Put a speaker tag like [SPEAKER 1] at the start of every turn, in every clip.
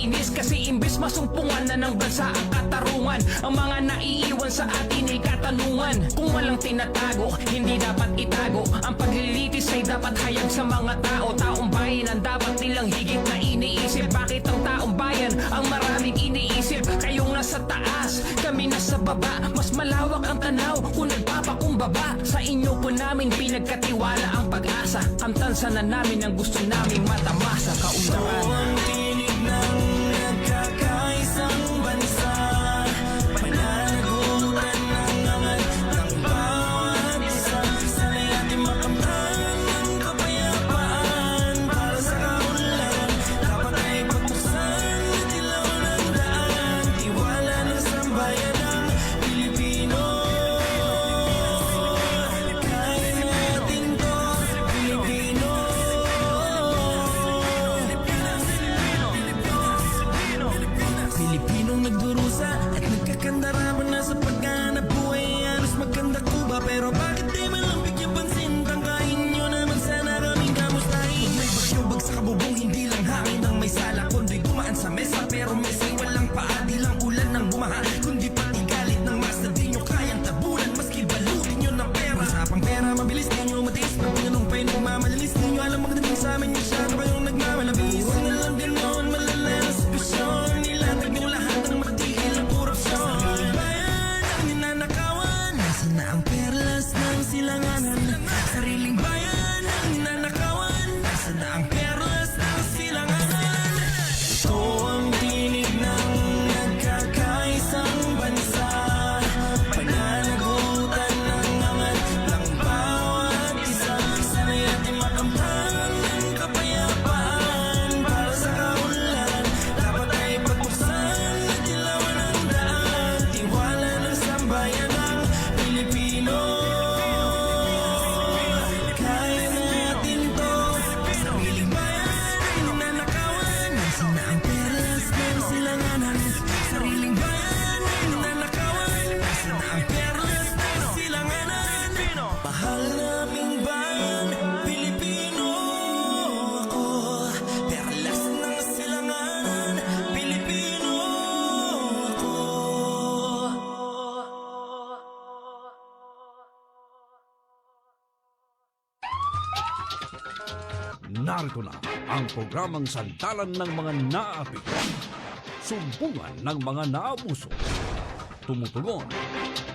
[SPEAKER 1] nakakainis kasi imbes masumpungan na ng bansa ang katarungan. Ang mga naiiwan sa atin ay katanungan. Kung walang tinatago, hindi dapat itago. Ang paglilitis ay dapat hayag sa mga tao. Taong bayan ang dapat nilang higit na iniisip. Bakit ang taong bayan ang maraming iniisip? Kayong nasa taas, kami nasa baba. Mas malawak ang tanaw kung nagpapakumbaba. Sa inyo po namin pinagkatiwala ang pag-asa. Kamtansa na namin ang gusto naming matamasa kaunlaran.
[SPEAKER 2] So ang tinig ng nagkakaisang bansa, pananagutan ng angat ng bawat isa. Sana'y ating makamtan ng kapayapaan para sa kaunlaran. Dapat ay pagbuksan at ilaw ng daan. Tiwala ng sambayan ng Pilipino. Kaya natin to, Pilipino. Pilipinong nagdurusa at nagkakandaraman na sa paghanap buhay. Halos magkanda Kuba, pero bakit di man lang bigyan pansin? Tangkain nyo naman sana kaming kamustahin. May bagyong bagsak kabubong, hindi lang hangin ang may sala, kundi dumaan sa mesa, pero mesa'y walang paa. Di lang ulan ng bumaha, kundi pati galit ng mas na di nyo kayang tabunan. Maski balutin nyo ng pera, usapang pera mabilis di nyo matiis. Pag pinanong pa'y nagmamalalis, di nyo alam magdating sa amin. Masyado kayong nagmamalabis. Huwag na lang din noon malala na sitwasyon. Nilatag nyo lahat ng matigil ang korupsyon. Bayan ang ninanakawan, nasa na ang perlas ng silanganan? Sariling bayan ang ninanakawan, nasa na ang perlas ng silanganan? Ito ang tinig ng nagkakaisang bansa, pananagutan ng angat ng bawat isa. Sana'y ating makamtan ng kapayapaan para sa kaunlaran. Dapat ay pagbuksan at ilawan ang daan. Tiwala ng sambayan ng Pilipino. Kaya natin to, sariling bayan ay ninanakawan. Nasa na ang perlas ng silanganan? Sariling bayan ay ninanakawan. Nasa na ang perlas ng silanganan? Mahal naming bayan, Pilipino ako. Perlas ng silanganan, Pilipino ako.
[SPEAKER 3] Narito na ang programang sandalan ng mga naapi, sumbungan ng mga naabuso, tumutugon,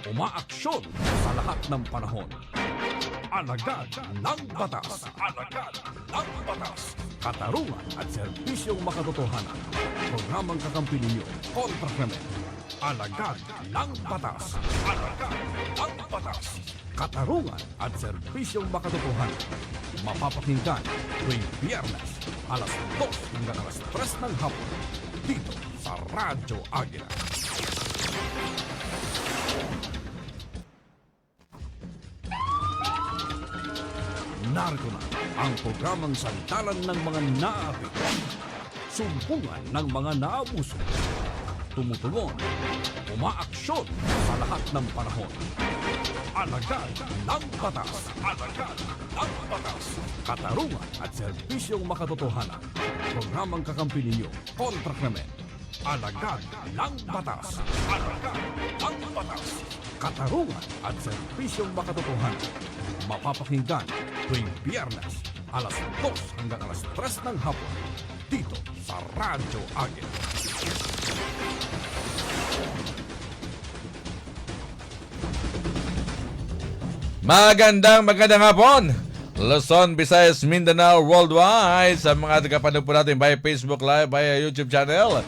[SPEAKER 3] umaaksyon sa lahat ng panahon. Alagad ng batas, alagad ng batas, katarungan at serbisyong makatotohanan. Programang kakampi ninyo, kontra krimen. Alagad ng batas, alagad ng batas, katarungan at serbisyong makatotohanan. Mapapakinggan tuwing Biyernes, alas 2 hanggang alas 3 ng hapon, dito sa Radyo Agila. Narito na ang programang sandalan ng mga naapi, sumbungan ng mga naabuso, tumutugon, umaaksyon sa lahat ng panahon. Alagad ng batas, alagad ng batas, katarungan at serbisyong makatotohanan. Programang kakampi ninyo, kontra krimen. Alagad ng batas, alagad ng batas, katarungan at serbisyong makatotohanan. Mapapakinggan tuwing Biyernes, alas 2 hanggang alas 3 ng hapon, dito sa Radyo Agila.
[SPEAKER 4] Magandang hapon, Luzon, Visayas, Mindanao, worldwide, sa mga tagapanood po natin via Facebook Live, via YouTube channel,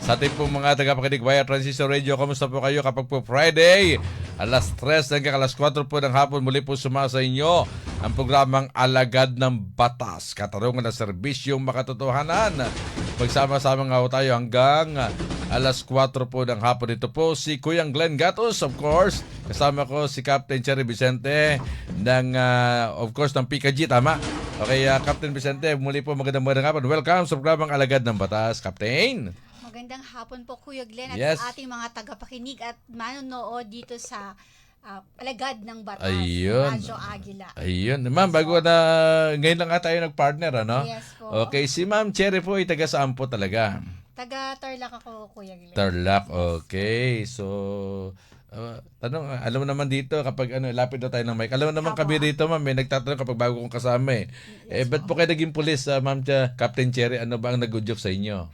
[SPEAKER 4] sa ating po mga tagapakinig via Transistor Radio. Kamusta po kayo kapag po Friday, alas 3 hanggang alas 4 po ng hapon, muli po sumasa inyo ang programang Alagad ng Batas, katarungan na serbisyong makatotohanan. Magsama-sama nga po tayo hanggang alas 4 po ng hapon. Ito po si Kuyang Glenn Gatos, of course. Kasama ko si Captain Cherry Vicente ng, of course, ng PKG, tama? Okay, Captain Vicente, muli po magandang hapon. Welcome sa programang Alagad ng Batas, Captain.
[SPEAKER 5] Magandang hapon po, Kuya Glenn, at
[SPEAKER 4] Yes.
[SPEAKER 5] sa ating mga tagapakinig at manonood dito sa Alagad ng Batas,
[SPEAKER 4] Ayun.
[SPEAKER 5] Radyo Agila.
[SPEAKER 4] Ayun. Ma'am, bago na, ngayon lang nga tayo nag-partner, ano?
[SPEAKER 5] Yes po.
[SPEAKER 4] Okay, si Ma'am Cherry po ay taga saan po talaga?
[SPEAKER 5] Taga Tarlac ako, Kuya Glenn.
[SPEAKER 4] Tarlac, okay. So, tanong, alam mo naman dito kapag lapit na tayo ng mic. Alam mo naman
[SPEAKER 5] Apo.
[SPEAKER 4] kami rito, ma'am, may nagtatanong kapag bago kong kasama eh. Ba't po kayo naging pulis, ma'am, Captain Cherry? Ano ba ang nag-good sa inyo?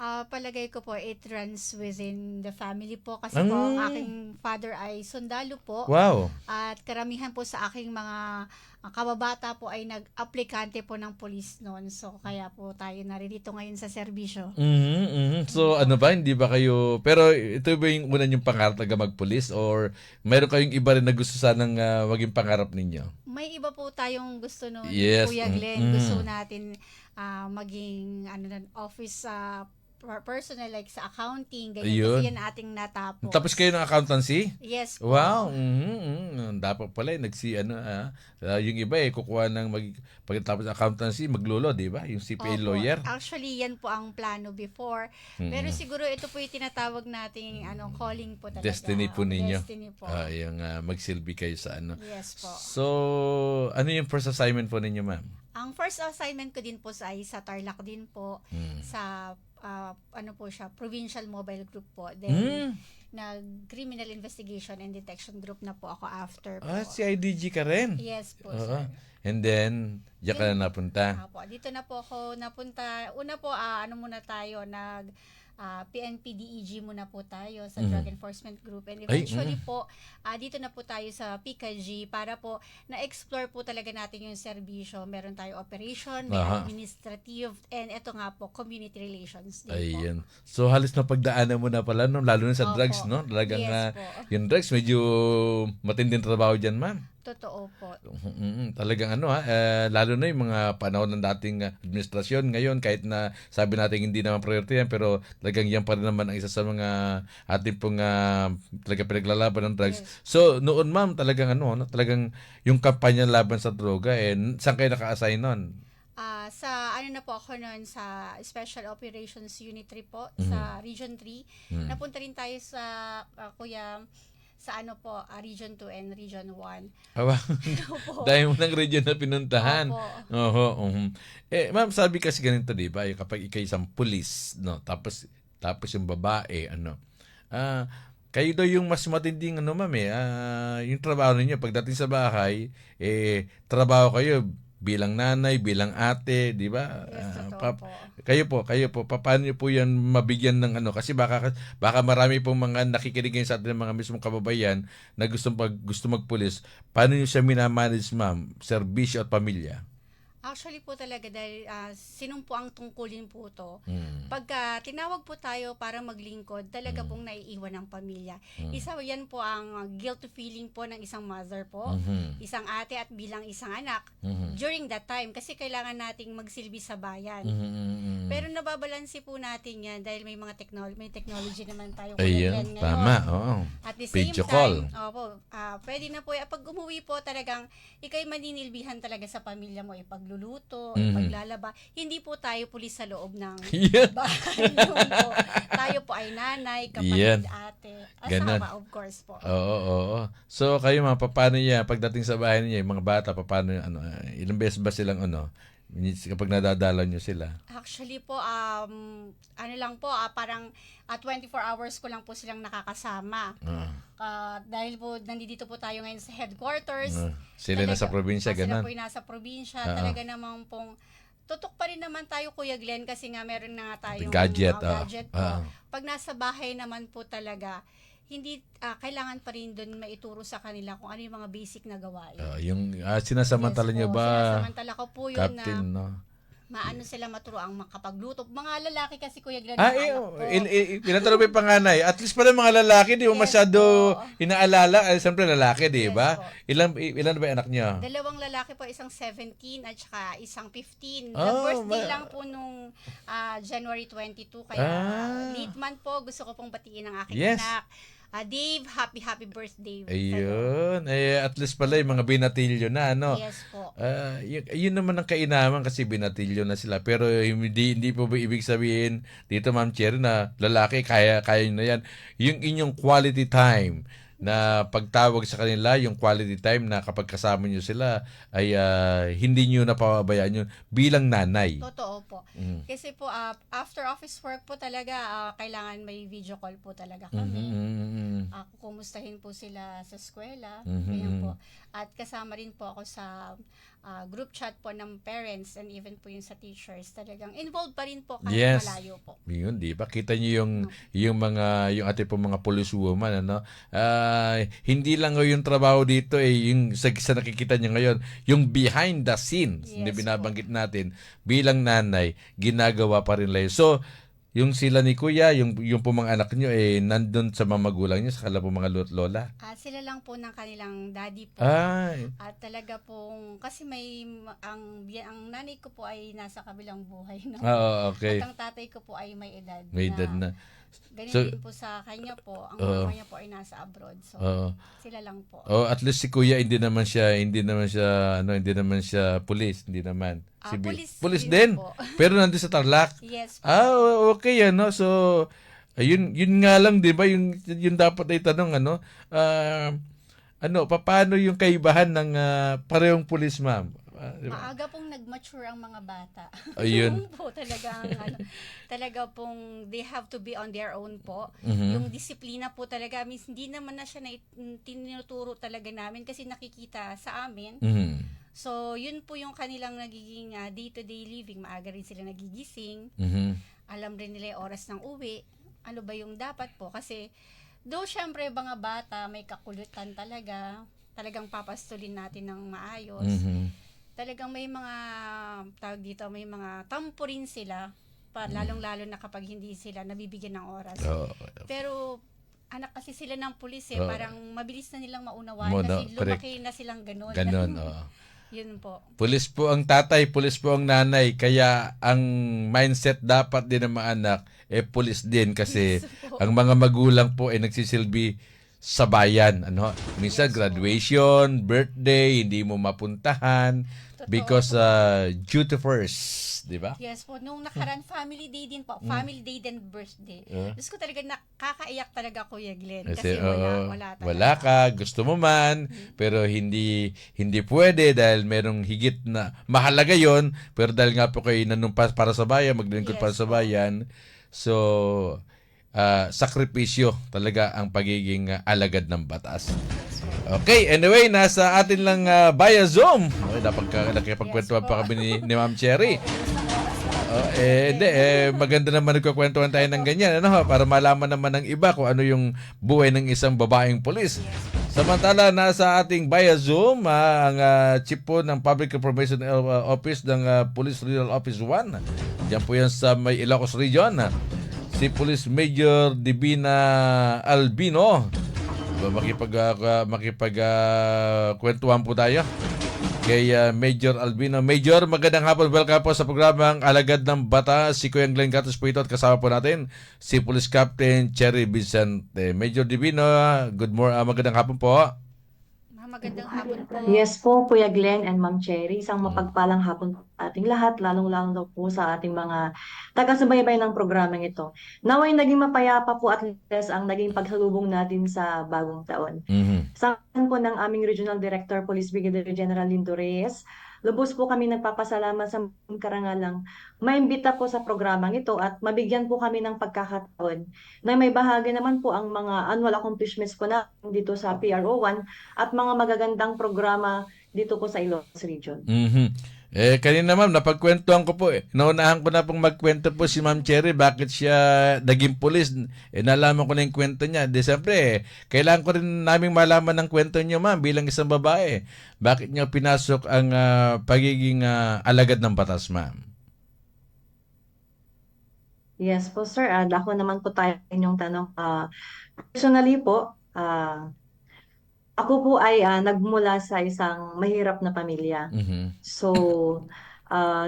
[SPEAKER 5] Palagay ko po, it runs within the family po. Kasi po, ang aking father ay sundalo po.
[SPEAKER 4] Wow.
[SPEAKER 5] At karamihan po sa aking mga kababata po ay nag-aplikante po ng police noon. So, kaya po tayo naririto ngayon sa serbisyo.
[SPEAKER 4] So, ano ba, hindi ba kayo, pero ito ba yung una yung pangarap na magpulis or meron kayong iba rin na gusto sanang maging pangarap ninyo?
[SPEAKER 5] May iba po tayong gusto noon,
[SPEAKER 4] Yes.
[SPEAKER 5] Kuya Glenn. Gusto natin maging office personal, like sa accounting, ganyan.
[SPEAKER 4] Ayun.
[SPEAKER 5] Kasi yan ating natapos.
[SPEAKER 4] Tapos kayo ng accountancy?
[SPEAKER 5] Yes po.
[SPEAKER 4] Wow. Dapat pala yung iba kukuha ng pagkatapos accountancy, maglolo, di ba? Yung CPA
[SPEAKER 5] Opo.
[SPEAKER 4] lawyer.
[SPEAKER 5] Actually, yan po ang plano before. Pero siguro ito po yung tinatawag nating calling po talaga.
[SPEAKER 4] Destiny po ninyo.
[SPEAKER 5] Destiny po.
[SPEAKER 4] Yung magsilbi kayo sa
[SPEAKER 5] Yes po.
[SPEAKER 4] So, ano yung first assignment po ninyo, ma'am?
[SPEAKER 5] Ang first assignment ko din po ay sa Tarlac din po. Sa po siya, Provincial Mobile Group po. Then, nag-Criminal Investigation and Detection Group na po ako after po.
[SPEAKER 4] CIDG ka rin?
[SPEAKER 5] Yes po,
[SPEAKER 4] Oo.
[SPEAKER 5] sir.
[SPEAKER 4] And then, diyan ka na napunta.
[SPEAKER 5] Apo, dito na po ako napunta. Una po, muna tayo, PNP DEG muna po tayo sa Drug Enforcement Group. And eventually po, dito na po tayo sa PKG para po na-explore po talaga natin yung serbisyo. Meron tayo operation, may administrative, and ito nga po, community relations din po.
[SPEAKER 4] Ayun. So, halos na pagdaanan mo na pala, no? Lalo na sa
[SPEAKER 5] Opo.
[SPEAKER 4] drugs, no? Talagang
[SPEAKER 5] Yes po.
[SPEAKER 4] yung drugs, medyo matinding trabaho dyan, ma'am.
[SPEAKER 5] Totoo po.
[SPEAKER 4] Talagang lalo na yung mga panahon ng dating administrasyon ngayon, kahit na sabi natin hindi naman priority yan, pero talagang yan pa rin naman ang isa sa mga ating pong talaga pinaglalaban ng drugs.
[SPEAKER 5] Yes.
[SPEAKER 4] So, noon ma'am, talagang talagang yung kampanya laban sa droga, saan kayo naka-assign nun?
[SPEAKER 5] Sa na po ako noon sa Special Operations Unit 3 po, sa Region 3. Napunta rin tayo sa Kuya sa Region 2 and Region 1.
[SPEAKER 4] Awa.
[SPEAKER 5] Opo.
[SPEAKER 4] Dahil mo ng region na pinuntahan.
[SPEAKER 5] Opo.
[SPEAKER 4] Oho. Ma'am, sabi kasi ganito, di ba? Kapag ikay isang pulis, no? Tapos yung babae, kayo daw yung mas matinding, ma'am, yung trabaho ninyo. Pagdating sa bahay, trabaho kayo bilang nanay, bilang ate, di ba?
[SPEAKER 5] Yes, totoo po.
[SPEAKER 4] Kayo po, paano niyo po yan mabigyan ng kasi baka marami pong mga nakikinig ngayon sa atin ng mga mismong kababayan na gusto magpulis. Paano niyo siya minamanage, ma'am? Serbisyo at pamilya?
[SPEAKER 5] Actually po talaga dahil sinumpo ang tungkulin po to. Pagka tinawag po tayo para maglingkod, talaga pong naiiwan ng pamilya. Isa yan po ang guilt feeling po ng isang mother po, isang ate at bilang isang anak during that time kasi kailangan nating magsilbi sa bayan. Pero nababalansi po natin yan dahil may mga technology naman tayo
[SPEAKER 4] Ayun,
[SPEAKER 5] ngayon.
[SPEAKER 4] tama. Oo.
[SPEAKER 5] At the same
[SPEAKER 4] Video
[SPEAKER 5] time,
[SPEAKER 4] call.
[SPEAKER 5] pwede na po, pag umuwi po talagang ikay maninilbihan talaga sa pamilya mo, ipagluluto, ipaglalaba. Hindi po tayo pulis sa loob ng
[SPEAKER 4] Yeah.
[SPEAKER 5] bahay niyo po. Tayo po ay nanay,
[SPEAKER 4] Yan.
[SPEAKER 5] kapatid, ate,
[SPEAKER 4] Ganon.
[SPEAKER 5] asawa, of course po.
[SPEAKER 4] Oo. So kayo mga paano niya pagdating sa bahay niya, yung mga bata paano ilang beses ba silang kapag nadadalaw niyo sila?
[SPEAKER 5] Actually po, parang 24 hours ko lang po silang nakakasama. Dahil po, nandito po tayo ngayon sa headquarters.
[SPEAKER 4] Sila nasa probinsya,
[SPEAKER 5] Sila
[SPEAKER 4] ganun.
[SPEAKER 5] po yung nasa probinsya. Talaga namang pong, tutok pa rin naman tayo, Kuya Glenn, kasi nga meron na nga tayong
[SPEAKER 4] Gadget,
[SPEAKER 5] gadget po.
[SPEAKER 4] ah.
[SPEAKER 5] Pag nasa bahay naman po talaga, hindi kailangan pa rin doon maituro sa kanila kung ano yung mga basic na gawain.
[SPEAKER 4] Yung sinasamantala
[SPEAKER 5] Yes
[SPEAKER 4] niyo
[SPEAKER 5] po,
[SPEAKER 4] ba,
[SPEAKER 5] sinasamantala ko po yun
[SPEAKER 4] Captain,
[SPEAKER 5] na
[SPEAKER 4] no?
[SPEAKER 5] maano sila maturo ang makapagluto. Mga lalaki kasi, Kuya Glenn,
[SPEAKER 4] Ah,
[SPEAKER 5] mga anak ko.
[SPEAKER 4] pinatalo pa yung panganay. At least pala mga lalaki, di mo
[SPEAKER 5] Yes
[SPEAKER 4] masyado
[SPEAKER 5] po.
[SPEAKER 4] inaalala. Siyempre lalaki, di
[SPEAKER 5] Yes
[SPEAKER 4] ba?
[SPEAKER 5] po.
[SPEAKER 4] Ilan ba yung anak niyo?
[SPEAKER 5] 2 lalaki po, isang 17 at saka isang 15.
[SPEAKER 4] Oh,
[SPEAKER 5] Nag-birthday lang po nung January 22. Kaya late month po, gusto ko pong batiin ang aking
[SPEAKER 4] Yes.
[SPEAKER 5] anak. Dave, happy birthday.
[SPEAKER 4] Ayun. At least pala yung mga binatilyo na, no?
[SPEAKER 5] Yes po.
[SPEAKER 4] Yun naman ang kainaman kasi binatilyo na sila. Pero hindi po ba ibig sabihin dito, Ma'am Cherry, na lalaki, kaya nyo na yan. Yung inyong quality time na pagtawag sa kanila, yung quality time na kapag kasama nyo sila ay hindi nyo napapabayaan yun bilang nanay.
[SPEAKER 5] Totoo po. Kasi po, after office work po talaga, kailangan may video call po talaga kami. Kumustahin po sila sa eskwela. Ganyan po. At kasama rin po ako sa group chat po ng parents and even po yung sa teachers. Talagang involved pa rin po kahit
[SPEAKER 4] Yes.
[SPEAKER 5] malayo po.
[SPEAKER 4] Yun, di ba? Kita niyo yung ating pong mga policewoman, ano? Hindi lang yung trabaho dito yung sa nakikita niyo ngayon, yung behind the scenes,
[SPEAKER 5] Yes
[SPEAKER 4] hindi binabanggit natin bilang nanay, ginagawa pa rin nila yun. So, yung sila ni Kuya, yung po mga anak niyo nandun sa mga magulang niyo, sa po mga lola.
[SPEAKER 5] Sila lang po ng kanilang daddy po.
[SPEAKER 4] Ay.
[SPEAKER 5] At talaga pong, kasi ang nanay ko po ay nasa kabilang buhay. No?
[SPEAKER 4] Oo, okay.
[SPEAKER 5] At ang tatay ko po ay may edad.
[SPEAKER 4] May edad na.
[SPEAKER 5] Ganun
[SPEAKER 4] So,
[SPEAKER 5] din po sa kanya po. Ang mama niya po ay nasa abroad. So, sila lang po.
[SPEAKER 4] Oh, at least si Kuya hindi naman siya pulis, hindi naman. Pulis din.
[SPEAKER 5] po.
[SPEAKER 4] Pero nandun sa Tarlac.
[SPEAKER 5] Yes po.
[SPEAKER 4] Okay ano. So ayun nga lang 'di ba yung dapat ay tanong paano yung kaibahan ng parehong pulis, ma'am? Diba?
[SPEAKER 5] Maaga pong nag-mature ang mga bata.
[SPEAKER 4] Ayun.
[SPEAKER 5] Yung po talaga pong they have to be on their own po. Yung disiplina po talaga, means hindi naman na siya tinuturo talaga namin kasi nakikita sa amin. So, yun po yung kanilang nagiging day-to-day living. Maaga rin sila nagigising. Alam rin nila yung oras ng uwi. Ano ba yung dapat po? Kasi, though syempre mga bata, may kakulutan talaga. Talagang papastulin natin ng maayos. Talagang may mga, tawag dito, may mga tampo rin sila. Lalong-lalo na kapag hindi sila nabibigyan ng oras. Pero, anak kasi sila ng pulis parang mabilis na nilang maunawaan kasi lumaki na silang ganun.
[SPEAKER 4] Ganon,
[SPEAKER 5] Yun po.
[SPEAKER 4] Pulis po ang tatay, pulis po ang nanay, kaya ang mindset dapat din ng mga anak pulis din kasi ang mga magulang po ay nagsisilbi sa bayan, minsan graduation, birthday, hindi mo mapuntahan because duty first, di ba?
[SPEAKER 5] Yes po, nung nakaraan family day din po, family day din birthday. Diyos ko talaga nakakaiyak talaga, Kuya Glenn, kasi wala talaga.
[SPEAKER 4] Wala ka, gusto mo man, pero hindi pwede dahil merong higit na mahalaga yon, pero dahil nga po kayo nanumpas para sa bayan, maglilingkod para sa bayan, so sakripisyo talaga ang pagiging alagad ng batas. Okay, anyway, nasa atin lang via Zoom. Nakipagkwentuhan pa kami ni Ma'am Cherry. Maganda naman nagkukwentuhan tayo ng ganyan, para malaman naman ng iba kung ano yung buhay ng isang babaeng pulis. Samantala, nasa ating via Zoom, ang chief po ng Public Information Office ng Police Regional Office 1. Diyan po yan sa may Ilocos Region. Si Police Major Divina Albino. Makipagkwentuhan po tayo kay Major Albino. Major, magandang hapon. Welcome po sa programang Alagad ng Batas. Si Kuya Glenn Gatos po ito at kasama po natin si Police Captain Cherry Vicente. Major Divino, magandang hapon po.
[SPEAKER 5] Magandang hapon po.
[SPEAKER 6] Yes po, Kuya Glenn and Ma'am Cherry. Isang mapagpalang hapon po sa ating lahat, lalong-lalong daw po sa ating mga taga-subaybay ng programang ito. Naway naging mapayapa po at least ang naging pagsalubong natin sa bagong taon. Sa po ng aming Regional Director, Police Brigadier General Lindo Reyes, lubos po kami nagpapasalamat sa karangalang maimbita po sa programang ito at mabigyan po kami ng pagkakataon na may bahagi naman po ang mga annual accomplishments po na dito sa PRO1 at mga magagandang programa dito po sa Ilocos Region.
[SPEAKER 4] Kanina ma'am, napagkwentuhan ko po Naunahan ko na pong magkwento po si Ma'am Cherry bakit siya naging pulis. Nalaman ko na yung kwento niya. Siyempre, kailangan ko rin naming malaman ng kwento niyo, ma'am, bilang isang babae. Bakit niyo pinasok ang pagiging alagad ng batas, ma'am?
[SPEAKER 6] Yes po, sir. Ako naman po tayo inyong tanong. Personally po, ako po ay nagmula sa isang mahirap na pamilya. So,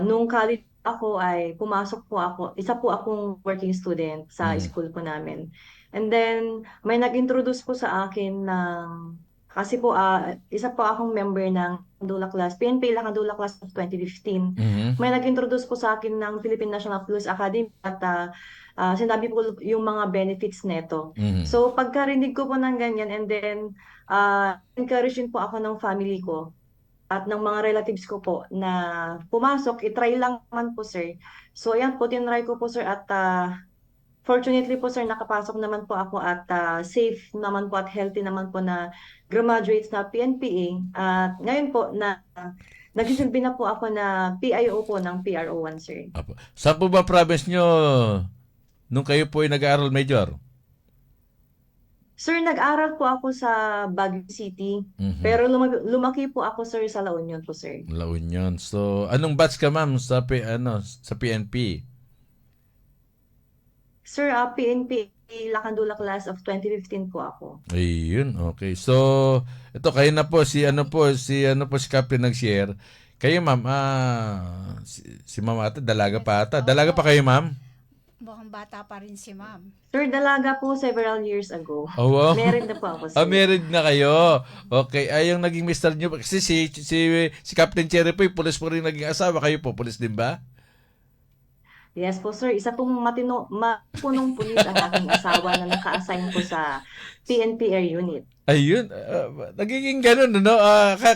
[SPEAKER 6] nung college ako ay pumasok po ako, isa po akong working student sa school po namin. And then, may nag-introduce po sa akin ng Kasi po, isa po akong member ng Lakandula Class, PNP Lakandula Class of 2015. May nag-introduce po sa akin ng Philippine National Police Academy at sinabi po yung mga benefits neto. So pagkarinig ko po ng ganyan and then encourage din po ako ng family ko at ng mga relatives ko po na pumasok, itry lang naman po sir. So ayan po, tinry ko po sir at fortunately po sir, nakapasok naman po ako at safe naman po at healthy naman po na graduates na PNPA. At ngayon po na nagsisilbi na po ako na PIO po ng PRO1 sir.
[SPEAKER 4] Apo. Saan po ba province nyo nung kayo po ay nag-aaral, Major?
[SPEAKER 6] Sir, nag-aral po ako sa Baguio City, pero lumaki po ako sir sa La Union po sir.
[SPEAKER 4] La Union. So, anong batch ka, ma'am, sa sa PNP?
[SPEAKER 6] Sir, PNP Lakandula Class of 2015 po ako.
[SPEAKER 4] Ayun, okay. So, ito kayo na po si si Captain nag-share. Kayo, ma'am, si Ma'am ata dalaga pa ata. Dalaga pa kayo, ma'am?
[SPEAKER 5] Mukhang bata pa rin si ma'am.
[SPEAKER 6] Sir, dalaga po several years ago.
[SPEAKER 4] Oh, wow.
[SPEAKER 6] Married na po ako sir.
[SPEAKER 4] Married na kayo. Okay, yung naging mister niyo kasi si Captain Cherry po, pulis po rin naging asawa. Kayo po, pulis din ba?
[SPEAKER 6] Yes po sir, isa pong mapunong pulis ang aking asawa na naka-assign po sa PNP Air Unit.
[SPEAKER 4] Ayun, nagiging ganun, no?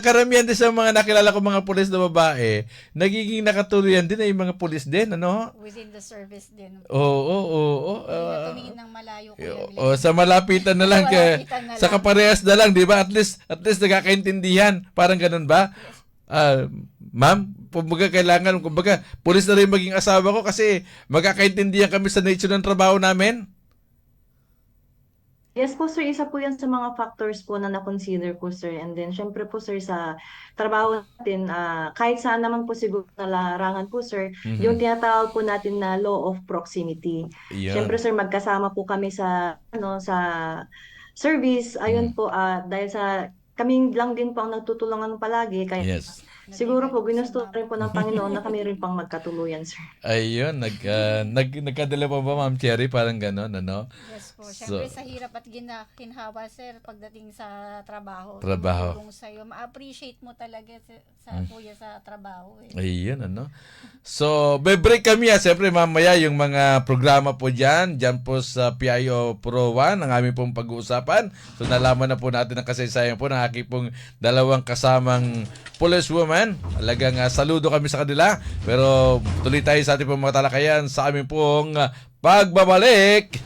[SPEAKER 4] Karamihan din sa mga nakilala ko mga pulis na babae, nagiging nakatuluyan din ay mga pulis din, ano?
[SPEAKER 5] Within the service din.
[SPEAKER 4] Oo.
[SPEAKER 5] Hindi na tumingin ng malayo ko.
[SPEAKER 4] Sa malapitan na lang, sa kaparehas na lang, di ba? At least nagkakaintindihan. Parang ganun ba? Ma'am, kumbaga kailangan, pulis na rin maging asawa ko kasi magkakaintindihan kami sa nature ng trabaho namin.
[SPEAKER 6] Yes po sir, isa po yan sa mga factors po na na-consider po sir. And then syempre po sir sa trabaho natin, kahit saan naman po siguro na larangan po sir, yung tinatawag po natin na law of proximity.
[SPEAKER 4] Yan.
[SPEAKER 6] Syempre sir, magkasama po kami sa sa service. Ayun po, dahil sa kami lang din po ang nagtutulungan palagi. Kaya
[SPEAKER 4] Yes.
[SPEAKER 6] siguro po ginusto rin po ng Panginoon na kami rin pang magkatuluyan sir.
[SPEAKER 4] Ayun, nagkadala pa ba, Ma'am Cherry? Parang gano'n, ano?
[SPEAKER 5] Yes po. Siyempre sa hirap at ginhawa sir pagdating sa trabaho.
[SPEAKER 4] Trabaho.
[SPEAKER 5] Tumutulong sa'yo. Ma-appreciate mo talaga sa kuya sa trabaho.
[SPEAKER 4] Ayun, ano? So, be-break kami, siyempre mamaya yung mga programa po dyan po sa PIO Pro 1, ang aming pong pag-uusapan. So, nalaman na po natin ang kasaysayan po ng aking pong dalawang kasamang policewoman. Talagang saludo kami sa kanila. Pero tuloy tayo sa ating pong mga talakayan sa aming pong pagbabalik.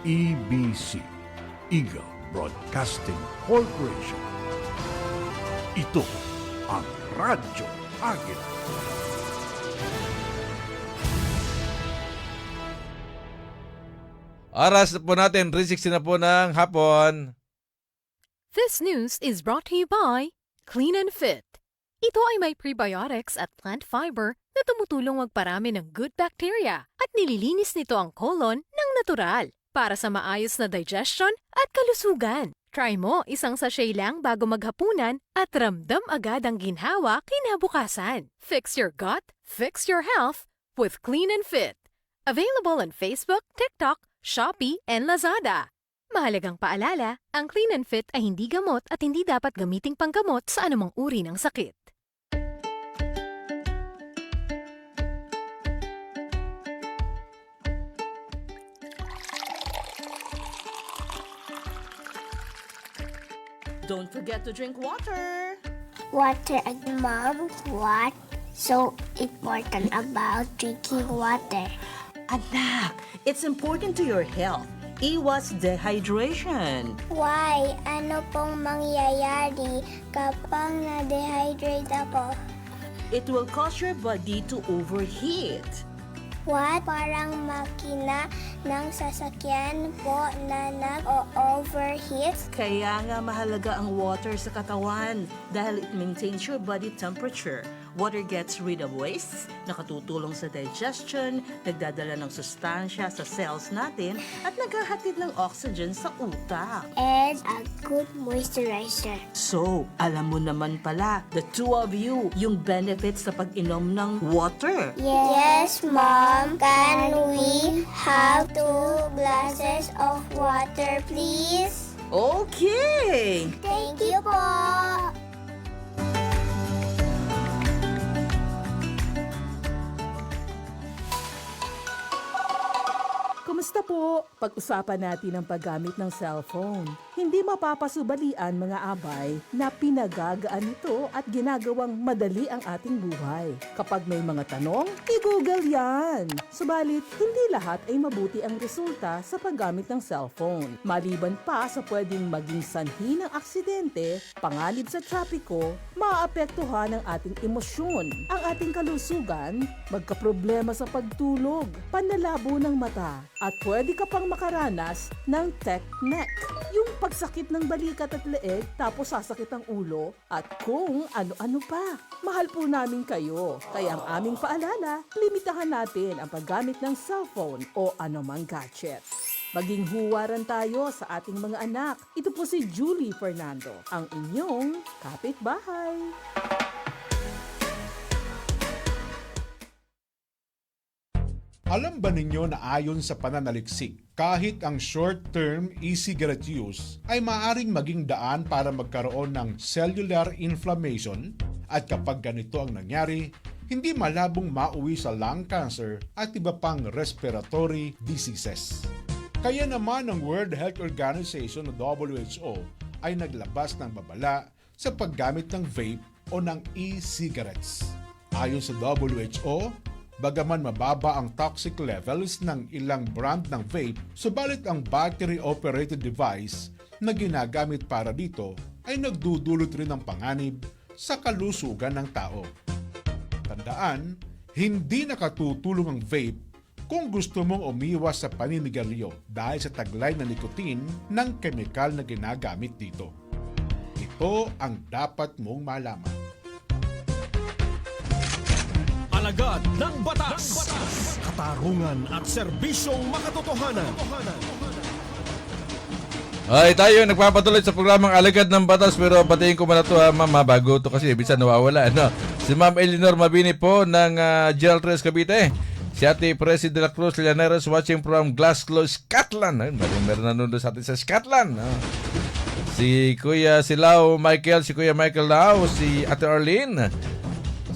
[SPEAKER 3] EBC, Eagle Broadcasting Corporation. Ito ang Radyo Agila.
[SPEAKER 4] Oras po natin, 3:60 na po ng hapon.
[SPEAKER 7] This news is brought to you by Clean and Fit. Ito ay may prebiotics at plant fiber na tumutulong magparami ng good bacteria at nililinis nito ang colon ng natural para sa maayos na digestion at kalusugan. Try mo isang sachet lang bago maghapunan at ramdam agad ang ginhawa kinabukasan. Fix your gut, fix your health with Clean and Fit. Available on Facebook, TikTok, Shopee, and Lazada. Mahalagang paalala, ang Clean and Fit ay hindi gamot at hindi dapat gamiting panggamot sa anumang uri ng sakit.
[SPEAKER 8] Don't forget to drink water.
[SPEAKER 9] Water and Mom, what so important about drinking water?
[SPEAKER 8] Anak, it's important to your health. Iwas dehydration.
[SPEAKER 9] Why? Ano pong mangyayari kapag na-dehydrate ako?
[SPEAKER 8] It will cause your body to overheat.
[SPEAKER 9] What? Parang makina ng sasakyan po na nag-overheat?
[SPEAKER 8] Kaya nga mahalaga ang water sa katawan dahil it maintains your body temperature. Water gets rid of waste, nakatutulong sa digestion, nagdadala ng sustansya sa cells natin, at naghahatid ng oxygen sa utak.
[SPEAKER 9] And a good moisturizer.
[SPEAKER 8] So, alam mo naman pala, the two of you, yung benefits sa pag-inom ng water.
[SPEAKER 9] Yes, Mom. Can we have 2 glasses of water, please?
[SPEAKER 8] Okay!
[SPEAKER 9] Thank you po.
[SPEAKER 8] Kumusta po? Pag-usapan natin ang paggamit ng cellphone. Hindi mapapasubalian mga abay na pinagagaan ito at ginagawang madali ang ating buhay. Kapag may mga tanong, i-google yan. Subalit, hindi lahat ay mabuti ang resulta sa paggamit ng cellphone. Maliban pa sa pwedeng maging sanhi ng aksidente, panganib sa trapiko, maapektuhan ang ating emosyon, ang ating kalusugan, magkaproblema sa pagtulog, panlalabo ng mata, at pwede ka pang makaranas ng tech neck, yung pagsakit ng balikat at leeg tapos sasakit ang ulo at kung ano-ano pa. Mahal po namin kayo, kaya ang aming paalala, limitahan natin ang paggamit ng cellphone o anumang gadget. Maging huwaran tayo sa ating mga anak. Ito po si Julie Fernando, ang inyong kapitbahay.
[SPEAKER 10] Alam ba ninyo na ayon sa pananaliksik, kahit ang short-term e-cigarette use ay maaring maging daan para magkaroon ng cellular inflammation at kapag ganito ang nangyari, hindi malabong mauwi sa lung cancer at iba pang respiratory diseases. Kaya naman ang World Health Organization o WHO ay naglabas ng babala sa paggamit ng vape o ng e-cigarettes. Ayon sa WHO, bagaman mababa ang toxic levels ng ilang brand ng vape, subalit ang battery-operated device na ginagamit para dito ay nagdudulot rin ng panganib sa kalusugan ng tao. Tandaan, hindi nakatutulong ang vape kung gusto mong umiwas sa paninigarilyo dahil sa taglay na nicotine ng kemikal na ginagamit dito. Ito ang dapat mong malaman.
[SPEAKER 2] Alagad ng batas. Katarungan at serbisyong makatotohanan.
[SPEAKER 4] Ay, tayo nagpapatuloy sa programang Alagad ng Batas, pero patayin ko muna ito ma'am, bago ito kasi bisa nawawala. Ano? Si Ma'am Eleanor Mabini po ng General Tres Cavite. Si Ate Presi de la Cruz Llaneros watching from Glasgow, Scotland. Ay, meron nanonood sa atin sa Scotland. Si Kuya Silao Michael, si Kuya Michael Lau, si Ate Arlene,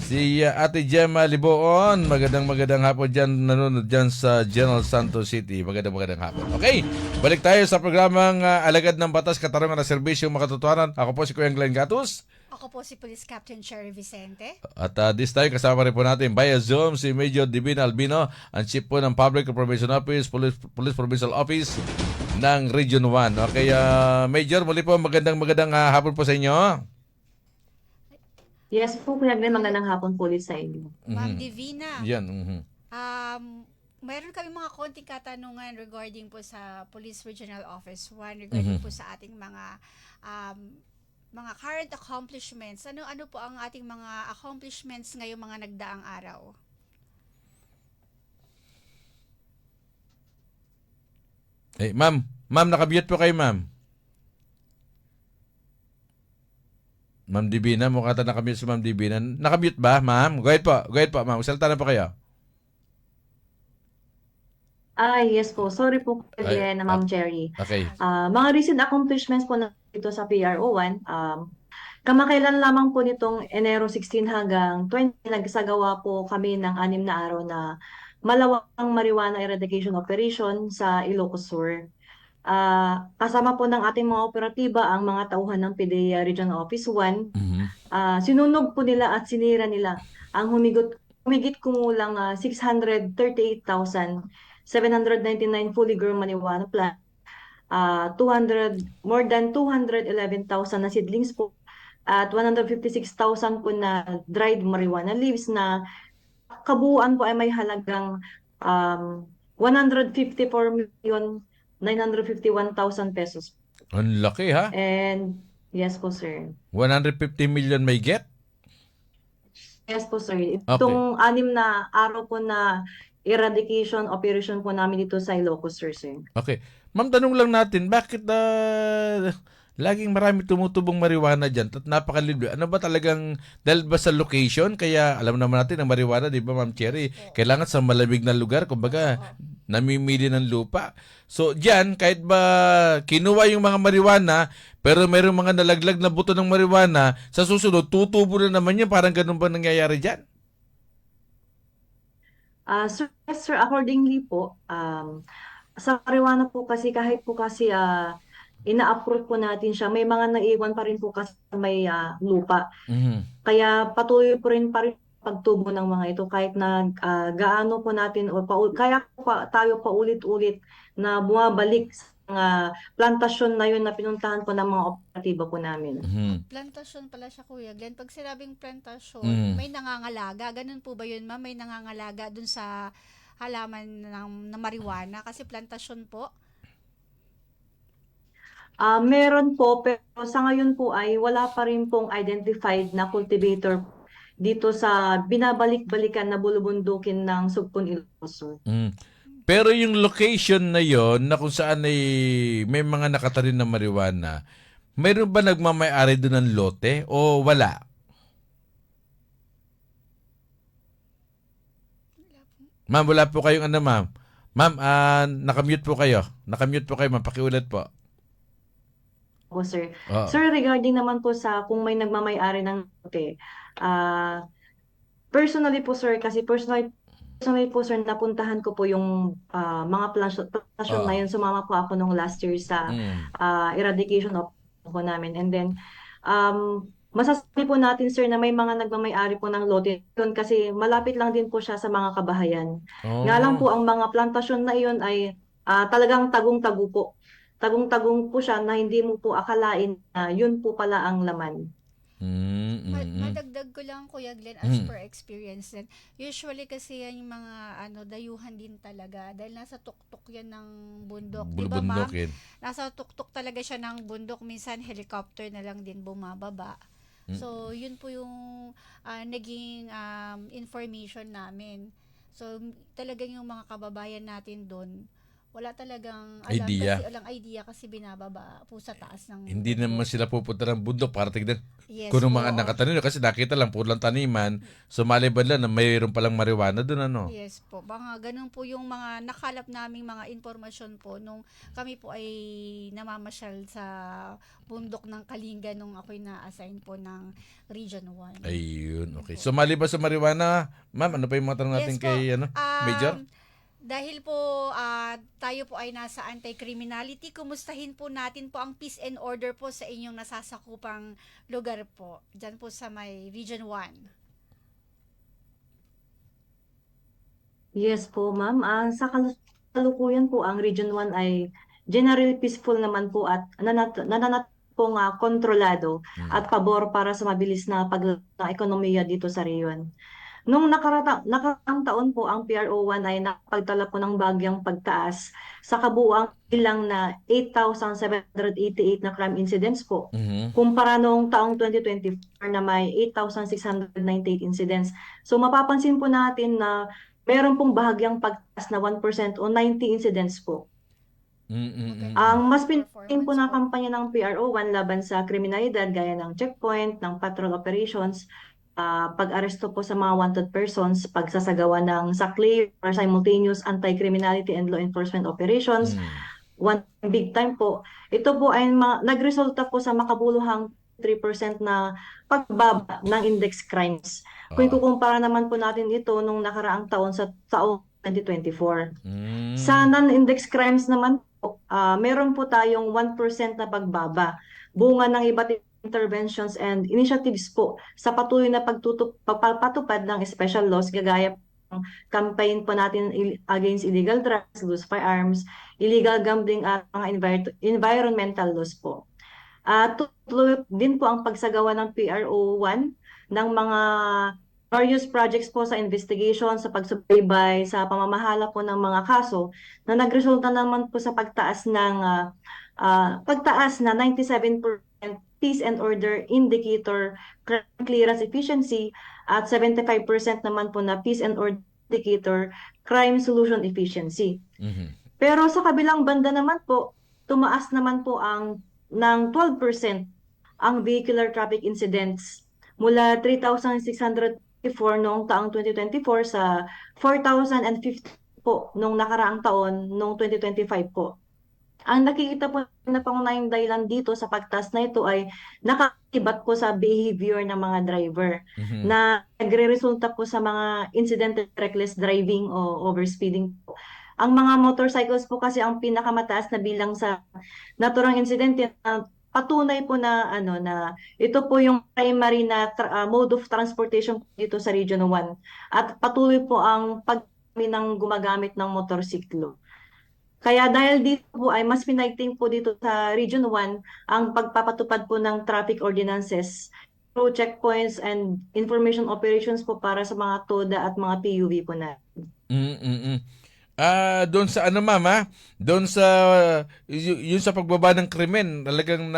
[SPEAKER 4] si Ate Gemma Liboon. Magandang hapon dyan, nanonood dyan sa General Santos City. Magandang hapon. Okay, balik tayo sa programang Alagad ng Batas, Katarungan at Serbisyong Makatotohanan. Ako po si Kuya Glenn Gatus.
[SPEAKER 5] Ako po si Police Captain Cherry Vicente.
[SPEAKER 4] At this time, kasama rin po natin via Zoom si Major Divina Albino, ang Chief po ng Public Information Office, Police Provincial Office ng Region 1. Okay, Major, muli po magandang hapon po sa inyo.
[SPEAKER 6] Yes po, Kuya Glenn, magandang hapon po ulit sa inyo.
[SPEAKER 5] Ma'am Divina.
[SPEAKER 4] Yan.
[SPEAKER 5] Mayroon kami mga konting katanungan regarding po sa Police Regional Office 1, regarding po sa ating mga current accomplishments. Ano po ang ating mga accomplishments ngayong mga nagdaang araw?
[SPEAKER 4] Ma'am, nakamute po kayo, ma'am. Ma'am Divina, mukha ta nakamute si Ma'am Divina. Nakamute ba, ma'am? Go ahead po, ma'am. Salta na po kayo.
[SPEAKER 6] Yes po. Sorry po, Kuya Glenn, Ma'am Cherry.
[SPEAKER 4] Okay.
[SPEAKER 6] Mga recent accomplishments po na ito sa PRO1, kamakailan lamang po nitong Enero 16 hanggang 20, nagsagawa po kami ng 6 na araw na malawakang marijuana eradication operation sa Ilocos Sur. Kasama po ng ating mga operatiba ang mga tauhan ng PDEA Regional Office 1. Sinunog po nila at sinira nila ang humigit kumulang 638,799 fully grown marijuana plant, more than 211,000 na seedlings po, at 156,000 po na dried marijuana leaves na kabuuan po ay may halagang 154,951,000 pesos.
[SPEAKER 4] Ang laki, ha?
[SPEAKER 6] And yes po, sir.
[SPEAKER 4] 150 million may get?
[SPEAKER 6] Yes po, sir. Itong 6 na araw po na eradication operation po namin dito sa Ilocos, sir.
[SPEAKER 4] Okay. Ma'am, tanong lang natin, bakit laging marami tumutubong marijuana dyan at napakalibre? Ano ba talagang, dahil ba sa location? Kaya alam naman natin ang marijuana, di ba Ma'am Cherry? Kailangan sa malamig na lugar, kumbaga namimili ng lupa. So dyan, kahit ba kinuha yung mga marijuana, pero mayroong mga nalaglag na buto ng marijuana, sa susunod, tutubo na naman yan. Parang ganun ba nangyayari dyan?
[SPEAKER 6] Sir, yes, sir, accordingly po, sa marijuana po kasi kahit po kasi ina-approve po natin siya, may mga naiwan pa rin po kasi may lupa.
[SPEAKER 4] Mhm.
[SPEAKER 6] Kaya patuloy po rin pa rin pagtubo ng mga ito kahit na gaano po natin o kaya tayo paulit-ulit na bumabalik sa mga plantasyon na yun na pinuntahan po ng mga operatiba po namin.
[SPEAKER 4] Mhm.
[SPEAKER 5] Plantasyon pala siya, Kuya Glenn. Pag sinabing plantasyon,
[SPEAKER 4] Mm.
[SPEAKER 5] may nangangalaga. Ganun po ba yun, ma'am? May nangangalaga dun sa halaman ng marijuana? Kasi plantasyon po.
[SPEAKER 6] Meron po, pero sa ngayon po ay wala pa rin pong identified na cultivator dito sa binabalik-balikan na bulubundukin ng Sugpon, Ilocos, sir.
[SPEAKER 4] Mm. Pero yung location na yon na kung saan ay may mga nakatanim na marijuana, mayroon ba nagmamay-ari doon ng lote o wala? Ma'am, wala po kayong ano, ma'am. Ma'am, nakamute po kayo. Nakamute po kayo, ma'am. Pakiulit po.
[SPEAKER 6] Po, sir.
[SPEAKER 4] Oo.
[SPEAKER 6] Sir, regarding naman po sa kung may nagmamay-ari ng lote, personally po, sir, kasi personally po, sir, napuntahan ko po yung mga plantasyon na yun. Sumama po ako nung last year sa
[SPEAKER 4] Mm.
[SPEAKER 6] eradication of po namin. And then, masasabi po natin, sir, na may mga nagmamay-ari po ng lote yun kasi malapit lang din po siya sa mga kabahayan. Nga lang po, ang mga plantasyon na iyon ay talagang tagong-tago po. Tagong-tagong po siya na hindi mo po akalain na yun po pala ang laman.
[SPEAKER 5] Madagdag ko lang, Kuya Glenn, as per experience din. Usually kasi yan yung mga dayuhan din talaga dahil nasa tuktok yan ng bundok. Di ba, ma'am?
[SPEAKER 4] Bulubundukin.
[SPEAKER 5] Nasa tuktok talaga siya ng bundok. Minsan helicopter na lang din bumababa. So, yun po yung naging information namin. So, talagang yung mga kababayan natin doon, wala talagang alam
[SPEAKER 4] Idea.
[SPEAKER 5] kasi walang idea kasi binababa po sa taas ng
[SPEAKER 4] Hindi
[SPEAKER 5] bundok.
[SPEAKER 4] naman sila pupunta ng bundok para tignan
[SPEAKER 5] Yes
[SPEAKER 4] kung
[SPEAKER 5] po.
[SPEAKER 4] mga nakatanim. Kasi nakita lang, puro lang taniman. Sumaliban lang na mayroon palang marijuana doon, ano?
[SPEAKER 5] Yes po. Mga ganun po yung mga nakalap naming mga informasyon po nung kami po ay namamasyal sa bundok ng Kalinga nung ako'y na-assign po ng Region 1.
[SPEAKER 4] Ayun, okay. So maliban sa marijuana, ma'am, ano pa yung mga tanong natin
[SPEAKER 5] Yes po.
[SPEAKER 4] kay Major?
[SPEAKER 5] Dahil po tayo po ay nasa anti-criminality, kumustahin po natin po ang peace and order po sa inyong nasasakupang lugar po. Diyan po sa may Region 1.
[SPEAKER 6] Yes po, ma'am. Sa kalukuyan po, ang Region 1 ay generally peaceful naman po at nananat pong kontrolado at pabor para sa mabilis na paglago ng ekonomiya dito sa rehiyon. Nung nakaraang taon po, ang PRO1 ay nakapagtala po ng bagyang pagtaas sa kabuuang ilang na 8,788 na crime incidents po. Kumpara noong taong 2024 na may 8,698 incidents. So mapapansin po natin na meron pong bahagyang pagtaas na 1% o 90 incidents po. Ang mas pinaging po na kampanya ng PRO1 laban sa kriminalidad gaya ng checkpoint, ng patrol operations, pag-aresto po sa mga wanted persons, pagsasagawa ng SACLI or simultaneous anti-criminality and law enforcement operations, one big time po. Ito po ay nagresulta po sa makabuluhang 3% na pagbaba ng index crimes. Kung ikukumpara naman po natin ito nung nakaraang taon sa taong 2024. Sa non-index crimes naman po, meron po tayong 1% na pagbaba. Bunga ng iba't interventions and initiatives po sa patuloy na pagpapatupad ng special laws gagaya ng campaign po natin against illegal drugs, loose firearms, illegal gambling at mga environmental laws po. Tuloy din po ang pagsagawa ng PRO1 ng mga various projects po sa investigation, sa pagsubaybay, sa pamamahala po ng mga kaso na nagresulta naman po sa pagtaas na 97% peace and order indicator, crime clearance efficiency, at 75% naman po na peace and order indicator, crime solution efficiency. Pero sa kabilang banda naman po, tumaas naman po ang ng 12% ang vehicular traffic incidents mula 3,654 noong taong 2024 sa 4,050 po noong nakaraang taon noong 2025 po. Ang nakikita po na pangunahing dahilan dito sa pagtaas na ito ay nakaibat po sa behavior ng mga driver na nagre-resulta po sa mga incidental reckless driving o overspeeding po. Ang mga motorcycles po kasi ang pinakamataas na bilang sa naturang insidente na patunay po na na ito po yung primary na mode of transportation dito sa Region 1 at patuloy po ang pagdami ng gumagamit ng motorsiklo. Kaya dahil dito po ay mas pinaiting po dito sa Region 1 ang pagpapatupad po ng traffic ordinances through checkpoints and information operations po para sa mga TODA at mga PUV po na.
[SPEAKER 4] Doon sa ma'am, doon sa yun sa pagbaba ng krimen, talagang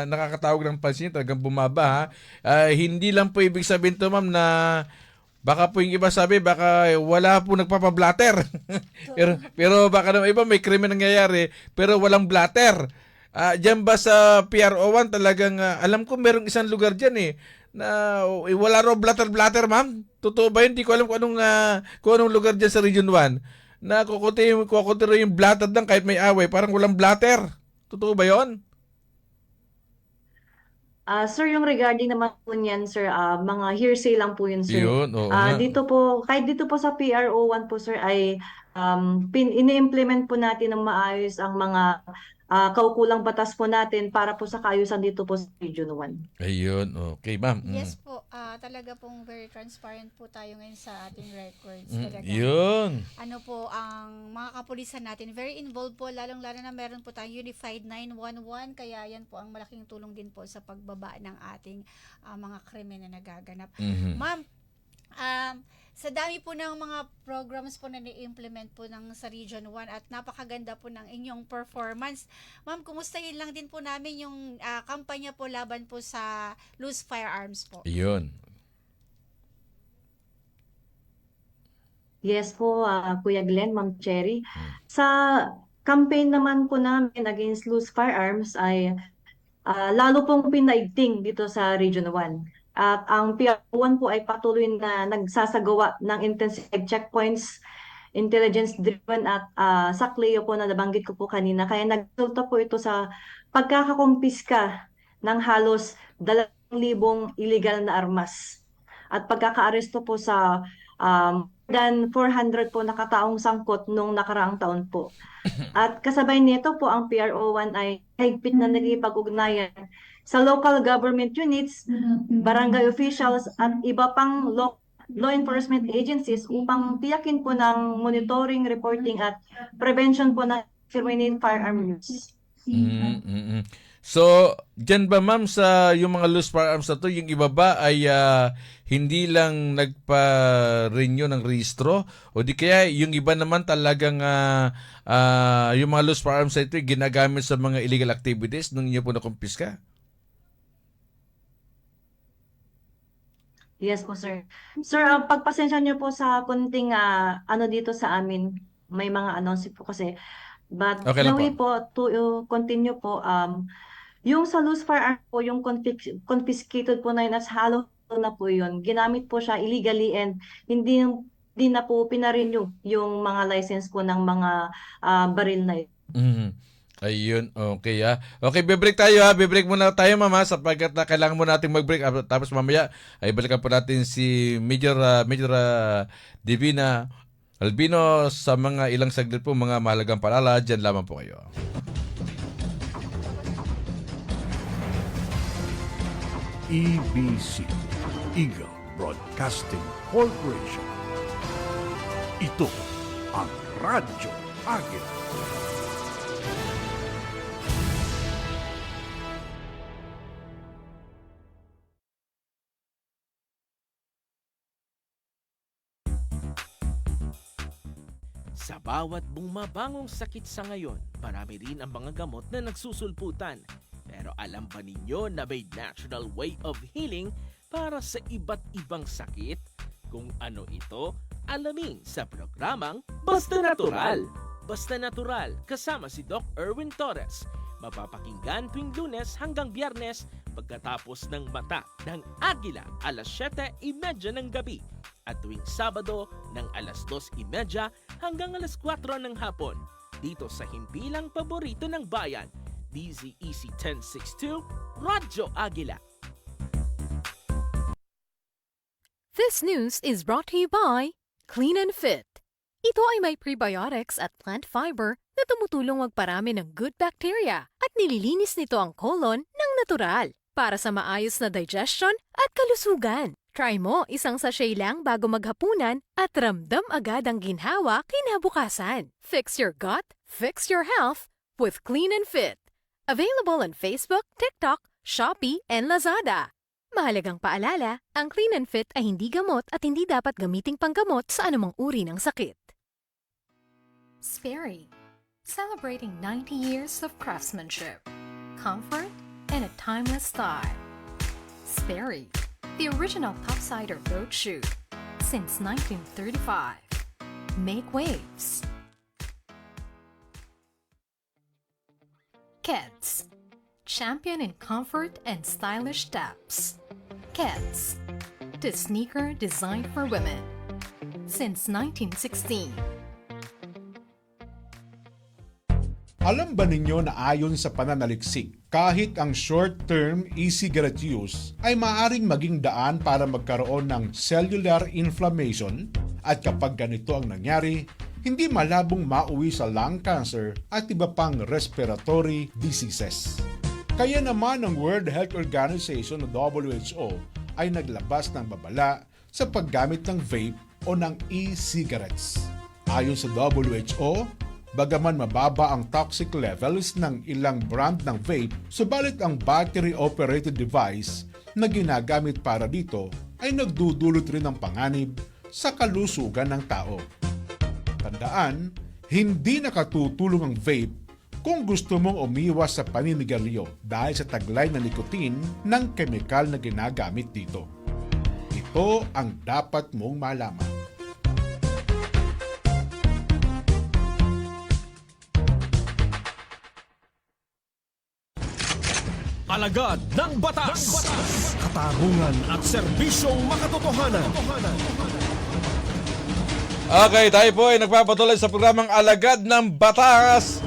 [SPEAKER 4] nakakatawag ng pansin, talagang bumaba hindi lang po ibig sabihin to ma'am na baka po yung iba sabi, baka wala po nagpapablatter. pero baka naman iba may krimen nangyayari, pero walang blatter. Diyan ba sa PRO1 talagang, alam ko merong isang lugar dyan na wala raw blatter, ma'am? Totoo ba yun? Hindi ko alam kung anong lugar dyan sa Region 1 na kukunti raw yung blatter lang kahit may away, parang walang blatter. Totoo ba yun?
[SPEAKER 6] Sir, yung regarding naman po niyan, sir, mga hearsay lang po yun, sir.
[SPEAKER 4] Yun, oo nga.
[SPEAKER 6] Dito po, kahit dito po sa PRO1 po, sir, ay ini-implement po natin ng maayos ang mga kaukulang batas po natin para po sa kaayusan dito po sa Region 1.
[SPEAKER 4] Ayun, okay, ma'am.
[SPEAKER 5] Yes po, talaga pong very transparent po tayo ngayon sa ating records. Talaga.
[SPEAKER 4] Yun.
[SPEAKER 5] Ano po, ang mga kapulisan natin, very involved po, lalong-lalo na meron po tayong Unified 911, kaya yan po ang malaking tulong din po sa pagbaba ng ating mga krimen na nagaganap. Ma'am, sa dami po ng mga programs po na ni-implement po ng sa Region 1 at napakaganda po ng inyong performance. Ma'am, kumustahin lang din po namin yung kampanya po laban po sa loose firearms po.
[SPEAKER 4] Yun.
[SPEAKER 6] Yes po, Kuya Glenn, Ma'am Cherry. Sa campaign naman po namin against loose firearms ay lalo pong pinaigting dito sa Region 1. At ang PRO1 po ay patuloy na nagsasagawa ng intensified checkpoints, intelligence-driven at sakleo po na nabanggit ko po kanina. Kaya nagresulta po ito sa pagkakakumpiska ng halos 2,000 illegal na armas. At pagkakaaresto po sa than 400 po nakataong sangkot nung nakaraang taon po. At kasabay nito po ang PRO1 ay higpit na nagkipag-ugnayan sa local government units, barangay officials at iba pang law enforcement agencies upang tiyakin po ng monitoring, reporting at prevention po ng criminal firearm use.
[SPEAKER 4] So, dyan ba ma'am sa yung mga loose firearms na to, yung iba ba ay hindi lang nagpa-renew ng rehistro o di kaya yung iba naman talagang yung mga loose firearms na ito ginagamit sa mga illegal activities nung inyo po nakumpiska?
[SPEAKER 6] Yes po, sir. Sir, pagpasensya niyo po sa kunting dito sa amin, may mga announce po kasi. But
[SPEAKER 4] Okay lang
[SPEAKER 6] anyway po, to continue po, yung sa loose firearm po, yung confiscated po na yun, as halo na po yun, ginamit po siya illegally and hindi na po pinarenew yung mga license po ng mga baril na yun.
[SPEAKER 4] Ayun, okay Okay, bibreak tayo Bibreak muna tayo mama sapagkat kailangan mo nating mag-break tapos mamaya ay balikan po natin si Major Divina Albino sa mga ilang saglit po mga mahalagang paalala. Diyan lamang po kayo.
[SPEAKER 3] EBC, Eagle Broadcasting Corporation. Ito ang Radyo Agit.
[SPEAKER 11] Sa bawat bumabangong sakit sa ngayon, marami rin ang mga gamot na nagsusulputan. Pero alam ba ninyo na may natural way of healing para sa iba't ibang sakit? Kung ano ito, alamin sa programang Basta Natural. Basta Natural kasama si Doc Erwin Torres. Mapapakinggan tuwing Lunes hanggang Biyernes pagkatapos ng Mata ng Agila alas 7:30 ng gabi at tuwing Sabado ng alas 2:30 hanggang alas 4 ng hapon dito sa himpilang paborito ng bayan, DZEC 1062, Radyo Agila.
[SPEAKER 7] This news is brought to you by Clean and Fit. Ito ay may prebiotics at plant fiber na tumutulong magparami ng good bacteria at nililinis nito ang colon ng natural para sa maayos na digestion at kalusugan. Try mo isang sachet lang bago maghapunan at ramdam agad ang ginhawa kinabukasan. Fix your gut, fix your health with Clean and Fit. Available on Facebook, TikTok, Shopee, and Lazada. Mahalagang paalala, ang Clean and Fit ay hindi gamot at hindi dapat gamiting panggamot sa anumang uri ng sakit. Sperry, celebrating 90 years of craftsmanship, comfort, and a timeless style. Sperry, the original pop cider boat shoe since 1935. Make waves. Keds, champion in comfort and stylish steps. Keds, the sneaker designed for women since 1916.
[SPEAKER 10] Alam ba ninyo na ayon sa pananaliksik, kahit ang short-term e-cigarette use ay maaaring maging daan para magkaroon ng cellular inflammation at kapag ganito ang nangyari, hindi malabong mauwi sa lung cancer at iba pang respiratory diseases. Kaya naman ang World Health Organization o WHO ay naglabas ng babala sa paggamit ng vape o ng e-cigarettes. Ayon sa WHO, bagaman mababa ang toxic levels ng ilang brand ng vape, subalit ang battery-operated device na ginagamit para dito ay nagdudulot rin ng panganib sa kalusugan ng tao. Tandaan, hindi nakatutulong ang vape kung gusto mong umiwas sa paninigarilyo dahil sa taglay na nicotine ng kemikal na ginagamit dito. Ito ang dapat mong malaman.
[SPEAKER 2] Alagad ng batas, katarungan at serbisyong makatotohanan.
[SPEAKER 4] Okay, tayo po ay nagpapatuloy sa programang Alagad ng Batas.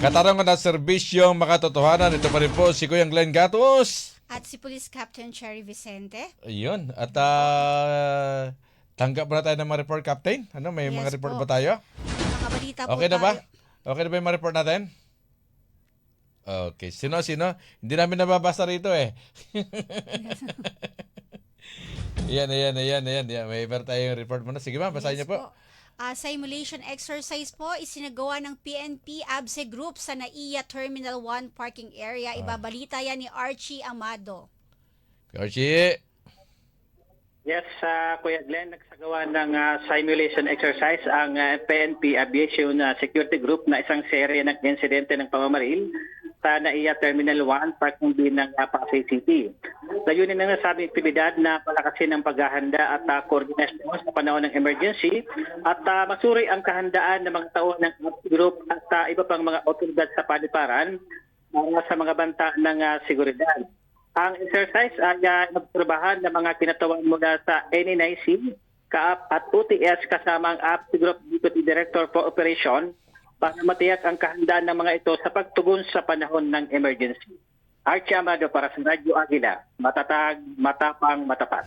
[SPEAKER 4] Katarungan at serbisyong makatotohanan. Ito pa rin po si Kuya Glenn Gatos.
[SPEAKER 5] At si Police Captain Cherry Vicente.
[SPEAKER 4] Ayun. At tanggap na tayo ng mga report, Captain. Ano, may mga report
[SPEAKER 5] po.
[SPEAKER 4] ba tayo?
[SPEAKER 5] Mga balita po
[SPEAKER 4] Okay na ba?
[SPEAKER 5] tayo.
[SPEAKER 4] Okay na ba yung mga report natin? Okay. Sino? Hindi namin nababasa rito eh. Ayan. May iba tayong report muna. Sige ma'am, basahin niyo po.
[SPEAKER 5] Simulation exercise po isinagawa ng PNP ABSE Group sa NAIA Terminal 1 parking area. Ibabalita yan ni Archie Amado.
[SPEAKER 4] Archie.
[SPEAKER 12] Yes, Kuya Glenn, nagsagawa ng simulation exercise ang PNP Aviation Security Group na isang serye ng insidente ng pamamaril sa NAIA Terminal 1 parking bin ng Pasay City. Layunin ng nasabing aktibidad na palakasin ang paghahanda at koordinasyon sa panahon ng emergency at masuri ang kahandaan ng mga tao ng group at iba pang mga otoridad sa paliparan para sa mga banta ng seguridad. Ang exercise ay nagtrabahan ng mga kinatawan mula sa NNIC, CAAP at UTS kasama ang APT Group Deputy Director for Operation para matiyak ang kahandaan ng mga ito sa pagtugon sa panahon ng emergency. Archie Amado para sa Radyo Agila. Matatag, matapang, matapat.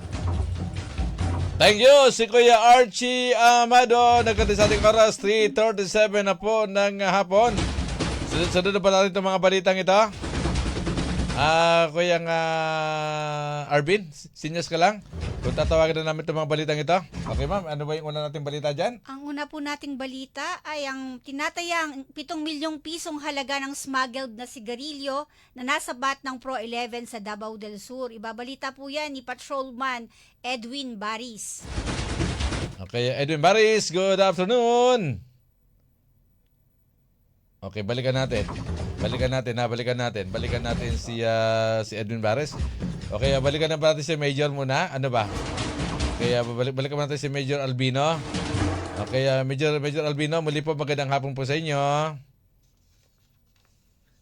[SPEAKER 4] Thank you, si Kuya Archie Amado. Nagkati sa ating oras, 3:37 na po ng hapon. Sunod na pa natin itong mga balitang ito. Kuya Arvin, sinyas ka lang. Kung tatawagan na namin itong mga balitang ito. Okay ma'am, ano ba yung una nating balita dyan?
[SPEAKER 5] Ang una po nating balita ay ang tinatayang 7 milyong pisong halaga ng smuggled na sigarilyo na nasa bat ng Pro 11 sa Davao del Sur. Ibabalita po yan ni Patrolman Edwin Baris.
[SPEAKER 4] Okay, Edwin Baris, good afternoon. Okay, balikan natin. Balikan natin si Edwin Bares. Okay, balikan na ba natin si Major muna? Ano ba? Kaya balikan natin si Major Albino. Okay, Major Albino, muli po magandang hapon po sa inyo.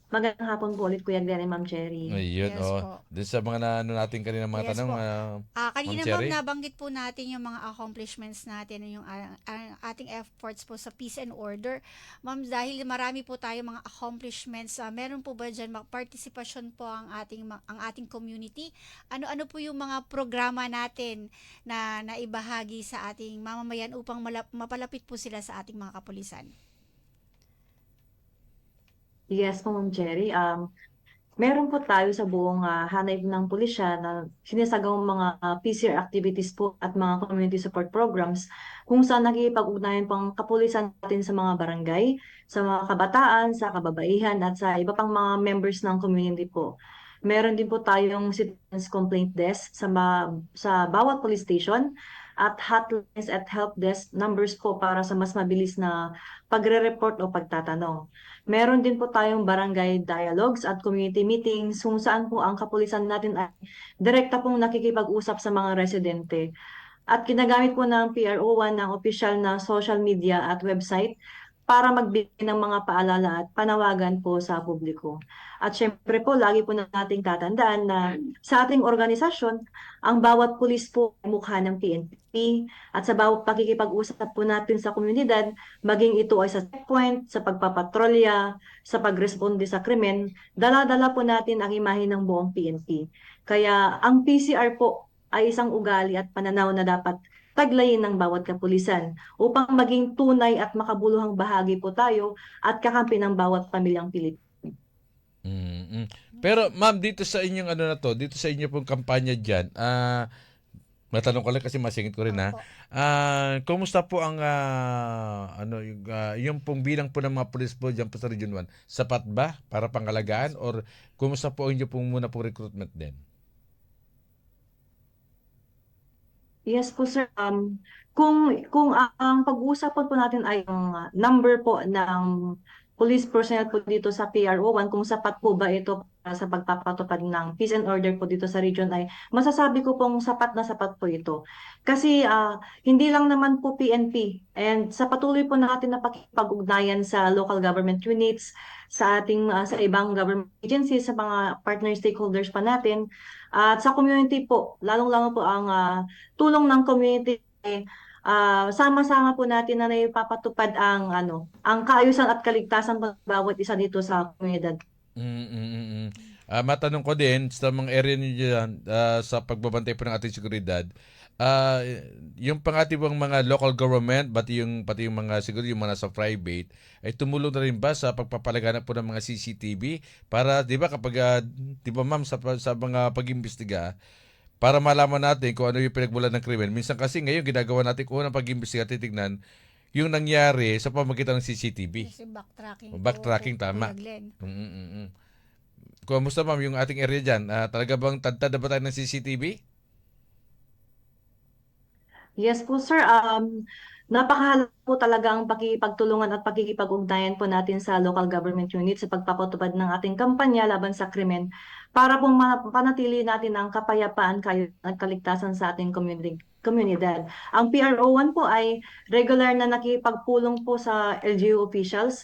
[SPEAKER 6] Magandang hapon po ulit, Kuya Glenn and Ma'am Cherry.
[SPEAKER 4] Ayun,
[SPEAKER 5] Yes po.
[SPEAKER 4] Dun sa mga natin kanina mga
[SPEAKER 5] Yes
[SPEAKER 4] tanong,
[SPEAKER 5] po.
[SPEAKER 4] Ma'am
[SPEAKER 5] Kanina
[SPEAKER 4] Cherry?
[SPEAKER 5] nabanggit po natin yung mga accomplishments natin, yung ating efforts po sa peace and order. Ma'am, dahil marami po tayo mga accomplishments, meron po ba dyan participation po ang ating community? Ano po yung mga programa natin na naibahagi sa ating mamamayan upang mapalapit po sila sa ating mga kapulisan?
[SPEAKER 6] Yes po, Ma'am Cherry. Meron po tayo sa buong hanay ng pulisya na sinasagawang mga PCR activities po at mga community support programs kung saan nakikipag-ugnayan pang kapulisan natin sa mga barangay, sa mga kabataan, sa kababaihan at sa iba pang mga members ng community po. Meron din po tayong citizens complaint desk sa bawat police station at hotlines at help desk numbers po para sa mas mabilis na pagre-report o pagtatanong. Meron din po tayong barangay dialogues at community meetings kung saan po ang kapulisan natin ay direkta pong nakikipag-usap sa mga residente. At ginagamit po ng PRO1 ng opisyal na social media at website para magbigay ng mga paalala at panawagan po sa publiko. At syempre po, lagi po nating tatandaan na sa ating organisasyon, ang bawat pulis po ay mukha ng PNP at sa bawat pakikipag-usap po natin sa komunidad, maging ito ay sa checkpoint, sa pagpapatrolya, sa pagresponde sa krimen, dala-dala po natin ang imahe ng buong PNP. Kaya ang PCR po ay isang ugali at pananaw na dapat taglayin ng bawat kapulisan upang maging tunay at makabuluhang bahagi po tayo at kakampi ng bawat pamilyang Pilipino.
[SPEAKER 4] Pero ma'am, dito sa inyong dito sa inyo pong kampanya diyan, matanong ko lang kasi masingit ko rin kumusta po ang yung pong bilang po ng mga pulis po diyan po sa Region 1? Sapat ba para pangalagaan or kumusta po ang inyo pong muna pong recruitment din?
[SPEAKER 6] Yes po sir. Kung ang pag-uusapan po natin ay yung number po ng police personnel po dito sa PRO1, kung sapat po ba ito para sa pagpapatupad ng peace and order po dito sa region, ay masasabi ko pong sapat na sapat po ito. Kasi hindi lang naman po PNP, and sa patuloy po natin na pakipag-ugnayan sa local government units, sa ating sa ibang government agencies, sa mga partner stakeholders pa natin, at sa community po, lalong-lalo po ang tulong ng community, sama-sama po natin na naipapatupad ang kaayusan at kaligtasan ng bawat isa dito sa komunidad.
[SPEAKER 4] Matanong ko din sa mga area niyo dyan, sa pagbabantay po ng ating seguridad, yung pangatibang mga local government, pati yung mga siguro yung mga nasa private, ay tumulong na rin ba sa pagpapalaganap po ng mga CCTV para, di ba, kapag, di ba ma'am, sa mga pag-imbestiga, para malaman natin kung ano yung pinagmulan ng krimen. Minsan kasi ngayon ginagawa natin kung unang pag-imbestiga, titignan yung nangyari sa pamagitan ng CCTV.
[SPEAKER 5] Kasi
[SPEAKER 4] Backtracking, tama. Kumusta ma'am yung ating area dyan? Talaga bang tad ba tayo ng CCTV?
[SPEAKER 6] Yes po sir, napakahalaga po talaga ang pakikipagtulungan at pakikipag-ugnayan po natin sa local government units sa pagpapatupad ng ating kampanya laban sa krimen para pong panatili natin ang kapayapaan at kaligtasan sa ating komunidad. Ang PRO1 po ay regular na nakikipagpulong po sa LGU officials,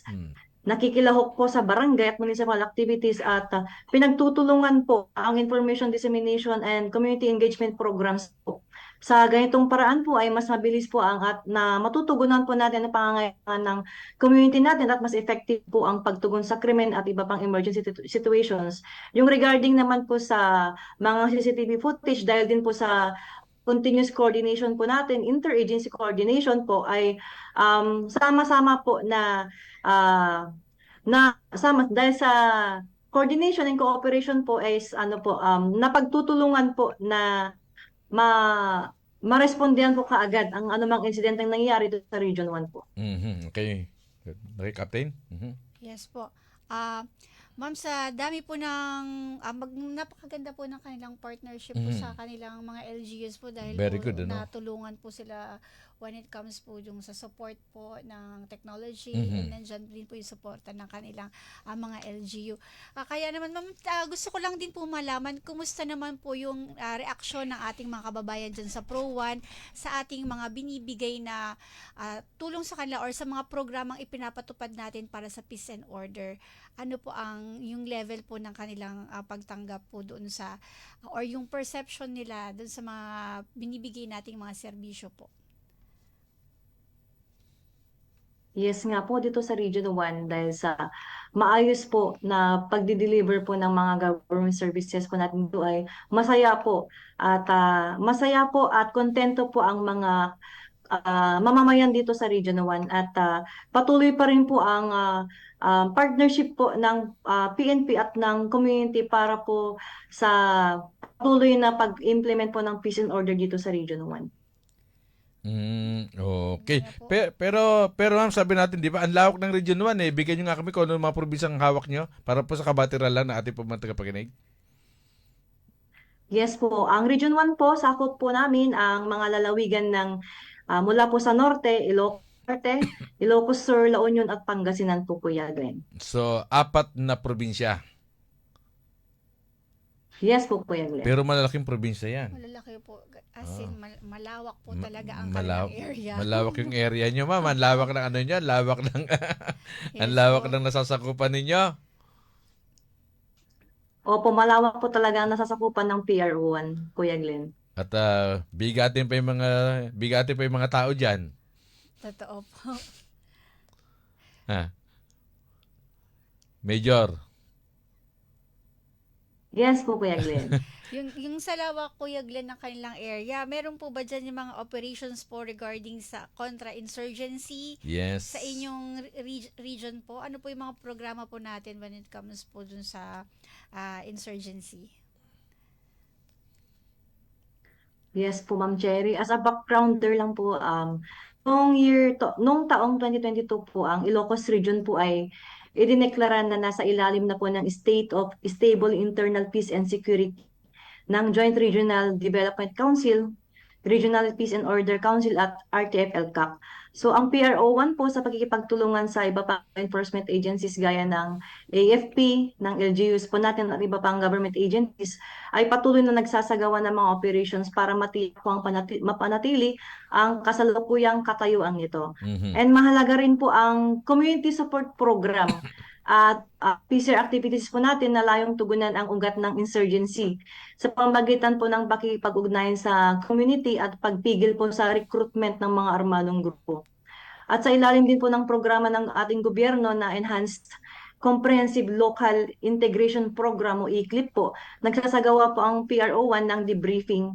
[SPEAKER 6] nakikilahok po sa barangay at municipal activities at pinagtutulungan po ang information dissemination and community engagement programs po. Sa ganitong paraan po ay mas mabilis po na matutugunan po natin ang pangangailangan ng community natin at mas effective po ang pagtugon sa krimen at iba pang emergency situations. Yung regarding naman po sa mga CCTV footage, dahil din po sa continuous coordination po natin, interagency coordination po ay sama-sama po dahil sa coordination and cooperation po ay napagtutulungan po na marespondihan po kaagad ang anumang insidenteng nangyayari dito sa Region 1 po.
[SPEAKER 4] Okay. Okay, Captain?
[SPEAKER 5] Yes po. Ma'am, sa dami po ng napakaganda po ng kanilang partnership po sa kanilang mga LGUs po dahil
[SPEAKER 4] Very
[SPEAKER 5] po
[SPEAKER 4] good,
[SPEAKER 5] natulungan po sila when it comes po yung sa support po ng technology,
[SPEAKER 4] Mhm.
[SPEAKER 5] and nandyan din po yung suporta ng kanilang mga LGU. Kaya naman ma'am, gusto ko lang din po malaman, kumusta naman po yung reaksyon ng ating mga kababayan dyan sa Pro1 sa ating mga binibigay na tulong sa kanila or sa mga programang ipinapatupad natin para sa peace and order. Ano po ang yung level po ng kanilang pagtanggap po doon sa or yung perception nila doon sa mga binibigay nating mga serbisyo po?
[SPEAKER 6] Yes nga po, dito sa Region 1 dahil sa maayos po na pagdi-deliver po ng mga government services po natin dito ay masaya po at kontento po ang mga mamamayan dito sa Region 1 at patuloy pa rin po ang partnership po ng PNP at ng community para po sa patuloy na pag-implement po ng peace and order dito sa Region 1.
[SPEAKER 4] Okay. Pero ma'am, sabi natin, di ba, ang lawak ng Region 1 eh. Bigyan nyo nga kami kung ano mga probinsyang hawak nyo para po sa kabatiran lang na ating po mga tagapakinig.
[SPEAKER 6] Yes po, ang Region 1 po, sakop po namin ang mga lalawigan ng mula po sa Norte, Ilocos Sur, La Union at Pangasinan po, Kuya Glenn.
[SPEAKER 4] So, 4 na probinsya.
[SPEAKER 6] Yes po, Kuya Glenn.
[SPEAKER 4] Pero malalaking probinsya yan.
[SPEAKER 5] Malalaki po. As in, malawak po talaga ang kanilang area.
[SPEAKER 4] Malawak yung area nyo, ma'am. Ang lawak ng ano nyo, lawak ng ang lawak ng nasasakupan ninyo.
[SPEAKER 6] Opo, malawak po talaga ang nasasakupan ng PRO1, Kuya Glenn.
[SPEAKER 4] At bigatin pa yung mga tao diyan.
[SPEAKER 5] Totoo po.
[SPEAKER 4] Major.
[SPEAKER 6] Yes po, Kuya Glenn.
[SPEAKER 5] yung sa lawak, Kuya Glenn, ng kanilang area, meron po ba dyan yung mga operations po regarding sa contra-insurgency?
[SPEAKER 4] Yes.
[SPEAKER 5] Sa inyong region po, ano po yung mga programa po natin when it comes po dun sa insurgency?
[SPEAKER 6] Yes po, Ma'am Cherry. As a backgrounder lang po, nung taong 2022 po, ang Ilocos Region po ay idineklara na nasa ilalim na po ng State of Stable Internal Peace and Security ng Joint Regional Development Council, Regional Peace and Order Council at RTF-LCAC. So ang PRO1 po sa pagkikipagtulungan sa iba pang enforcement agencies gaya ng AFP, ng LGUs po natin at iba pang government agencies ay patuloy na nagsasagawa ng mga operations para mapanatili ang kasalukuyang katayuan nito. And mahalaga rin po ang community support program at peace activities po natin na layong tugunan ang ugat ng insurgency sa pamamagitan po ng pakikipag-ugnayan sa community at pagpigil po sa recruitment ng mga armadong grupo. At sa ilalim din po ng programa ng ating gobyerno na Enhanced Comprehensive Local Integration Program o ECLIP po, nagsasagawa po ang PRO1 ng debriefing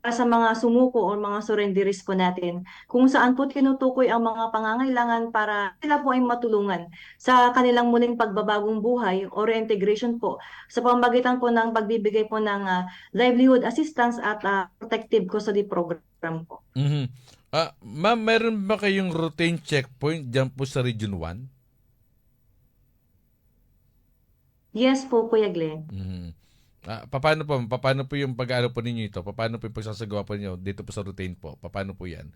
[SPEAKER 6] para sa mga sumuko o mga surrenderies po natin, kung saan po tinutukoy ang mga pangangailangan para sila po ay matulungan sa kanilang muling pagbabagong buhay o reintegration po sa pamamagitan po ng pagbibigay po ng livelihood assistance at protective custody program po.
[SPEAKER 4] Ma'am, meron ba kayong routine checkpoint dyan po sa Region 1?
[SPEAKER 6] Yes po, Kuya Glenn.
[SPEAKER 4] Paano po yung pag-ano po ninyo ito? Paano po yung pagsasagawa po ninyo dito po sa routine po? Paano po yan?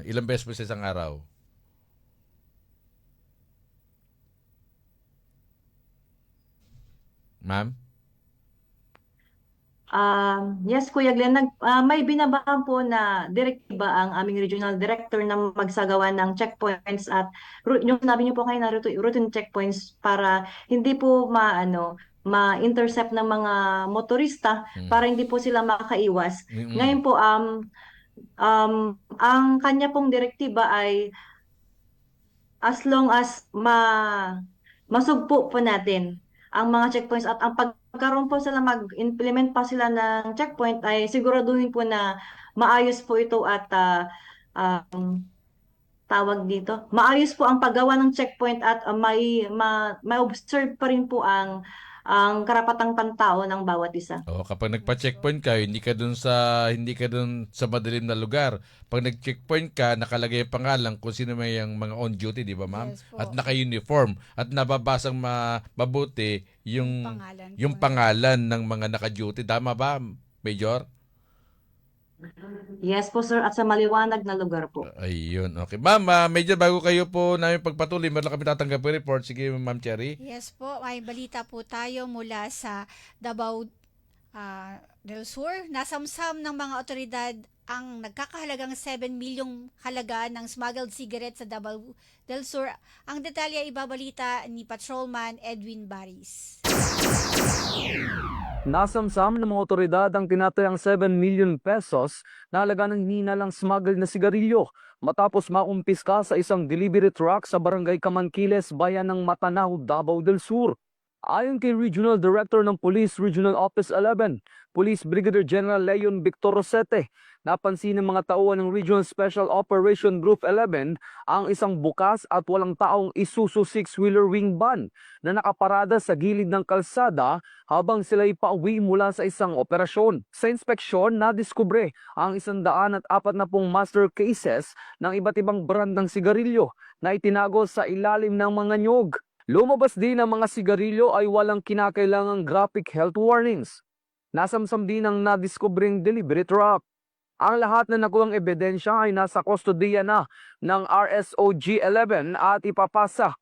[SPEAKER 4] Ilang beses po sa isang araw? Ma'am?
[SPEAKER 6] Yes, Kuya Glenn, may binabaan po na direktiba ang aming regional director na magsagawa ng checkpoints at yung sinabi niyo po kayo na routine checkpoints para hindi po ma-intercept ng mga motorista para hindi po sila makaiwas. Ngayon po, ang kanya pong direktiba ay as long as masugpo po natin ang mga checkpoints at ang pagkaroon po sila mag-implement pa sila ng checkpoint ay siguraduhin po na maayos po ito at tawag dito. Maayos po ang paggawa ng checkpoint at may observe pa rin po ang karapatang pantao ng bawat isa.
[SPEAKER 4] Kapag nagpa-checkpoint ka, hindi ka dun sa madilim na lugar. Pag nag-checkpoint ka, nakalagay yung pangalan kung sino may yung mga on duty, di ba, ma'am?
[SPEAKER 5] Yes po.
[SPEAKER 4] At naka-uniform at nababasang mabuti yung pangalan ng mga naka-duty. Tama ba, Major?
[SPEAKER 6] Yes po sir, at sa maliwanag na lugar po.
[SPEAKER 4] Ayun, okay. Ma'am, medyo bago kayo po namin pagpatuloy, meron kami tatanggapin report. Sige, Ma'am Cherry.
[SPEAKER 5] Yes po, may balita po tayo mula sa Davao del Sur. Nasamsam ng mga otoridad ang nagkakahalagang 7 milyong halaga ng smuggled cigarettes sa Davao del Sur. Ang detalye ibabalita ni Patrolman Edwin Baris.
[SPEAKER 13] Nasamsam ng mga otoridad ang tinatayang 7 million pesos na halaga ng hinalang smuggled na sigarilyo matapos makumpiska sa isang delivery truck sa barangay Kamankiles, bayan ng Matanao, Davao del Sur. Ayon kay Regional Director ng Police Regional Office 11, Police Brigadier General Leon Victor Rosete, napansin ng mga tauhan ng Regional Special Operation Group 11 ang isang bukas at walang taong Isuzu six-wheeler wing van na nakaparada sa gilid ng kalsada habang sila'y pauwi mula sa isang operasyon. Sa inspeksyon, nadiskubre ang 140 master cases ng iba't ibang brand ng sigarilyo na itinago sa ilalim ng mga nyog. Lumabas din ang mga sigarilyo ay walang kinakailangang graphic health warnings. Nasamsam din ang nadiskubring delivery truck. Ang lahat na nakulang ebidensya ay nasa kustodiya na ng RSOG 11 at ipapasa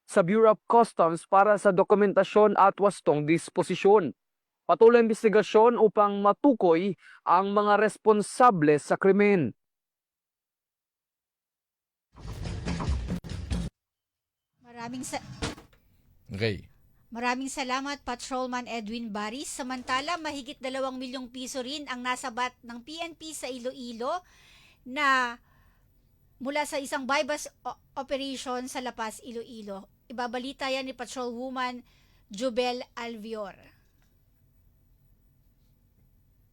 [SPEAKER 13] sa Bureau of Customs para sa dokumentasyon at wastong disposisyon. Patuloy ang investigasyon upang matukoy ang mga responsable sa krimen.
[SPEAKER 5] Maraming salamat, Patrolman Edwin Baris. Samantala, mahigit 2 milyong piso rin ang nasabat ng PNP sa Iloilo na mula sa isang buy-bust operation sa La Paz, Iloilo. Ibabalita yan ni Patrolwoman Jubel Alvior.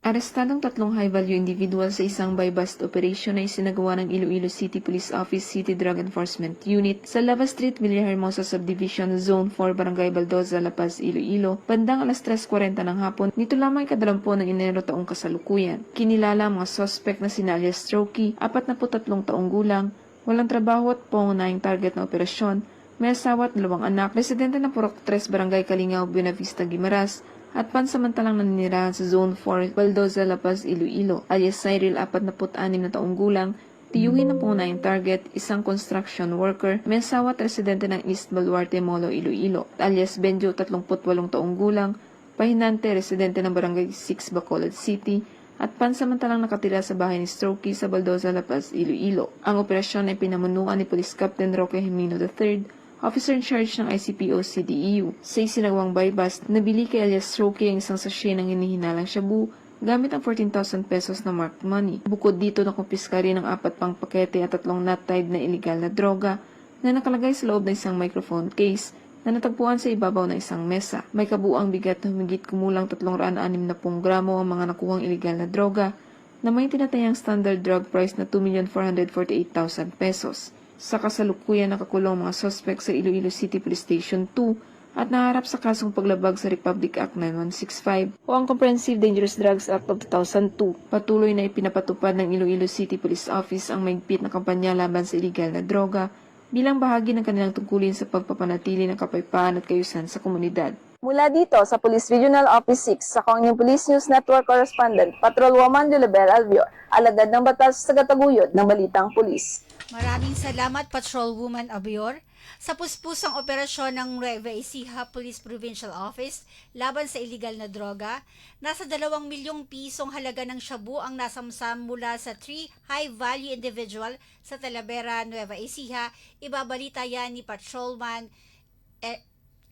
[SPEAKER 14] Arestadong 3 high-value individual sa isang buy-bust operation ay sinagawa ng Iloilo City Police Office City Drug Enforcement Unit sa Lava Street, Villahermosa Subdivision, Zone 4, Barangay Baldoza, La Paz, Iloilo, bandang alas 3:40 ng hapon. Nito lamang ika-20 ng Enero taong kasalukuyan. Kinilala ang mga suspect na sina alias Strokey, 43 taong gulang, walang trabaho at pangunahing target na operasyon, may asawa at 2 anak, residente ng Purok 3, Barangay Kalingao, Buena Vista, Guimaras, at pansamantalang naninirahan sa Zone 4, Baldoza, La Paz, Iloilo, alias Cyril, 46 na taong gulang, tiyuhin ng pangunahing target, isang construction worker, may asawa at residente ng East Baluarte, Molo, Iloilo, alias Benjo, 38 taong gulang, pahinante, residente ng Barangay 6, Bacolod City, at pansamantalang nakatira sa bahay ni Strokey sa Baldoza, La Paz, Iloilo. Ang operasyon ay pinamunuan ni Police Captain Roque Jimeno III, Officer in charge ng ICPO CDEU. Sa isinagawang buy-bust, nabili kay alias Strokey ang isang sachet ng hinihinalang shabu gamit ang 14,000 pesos na marked money. Bukod dito, nakumpiska rin ang 4 pang pakete at 3 not-tied na iligal na droga na nakalagay sa loob ng isang microphone case na natagpuan sa ibabaw ng isang mesa. May kabuang bigat na humigit kumulang 360 gramo ang mga nakuhang iligal na droga na may tinatayang standard drug price na 2,448,000 pesos. Sa kasalukuyan nakakulong mga suspect sa Iloilo City Police Station 2 at naharap sa kasong paglabag sa Republic Act 9165 o ang Comprehensive Dangerous Drugs Act of 2002. Patuloy na ipinapatupad ng Iloilo City Police Office ang maigpit na kampanya laban sa iligal na droga bilang bahagi ng kanilang tungkulin sa pagpapanatili ng kapayapaan at kayusan sa komunidad.
[SPEAKER 15] Mula dito sa Police Regional Office 6 sa Kongnyong Police News Network Correspondent, Patrolwoman Jolibel Alvior, alagad ng batas sa gataguyod ng Balitang Pulis.
[SPEAKER 5] Maraming salamat, Patrolwoman Alvior. Sa puspusang operasyon ng Nueva Ecija Police Provincial Office laban sa iligal na droga, nasa 2 milyong pisong halaga ng shabu ang nasamsam mula sa 3 high-value individual sa Talavera, Nueva Ecija. Ibabalita yan ni Patrolman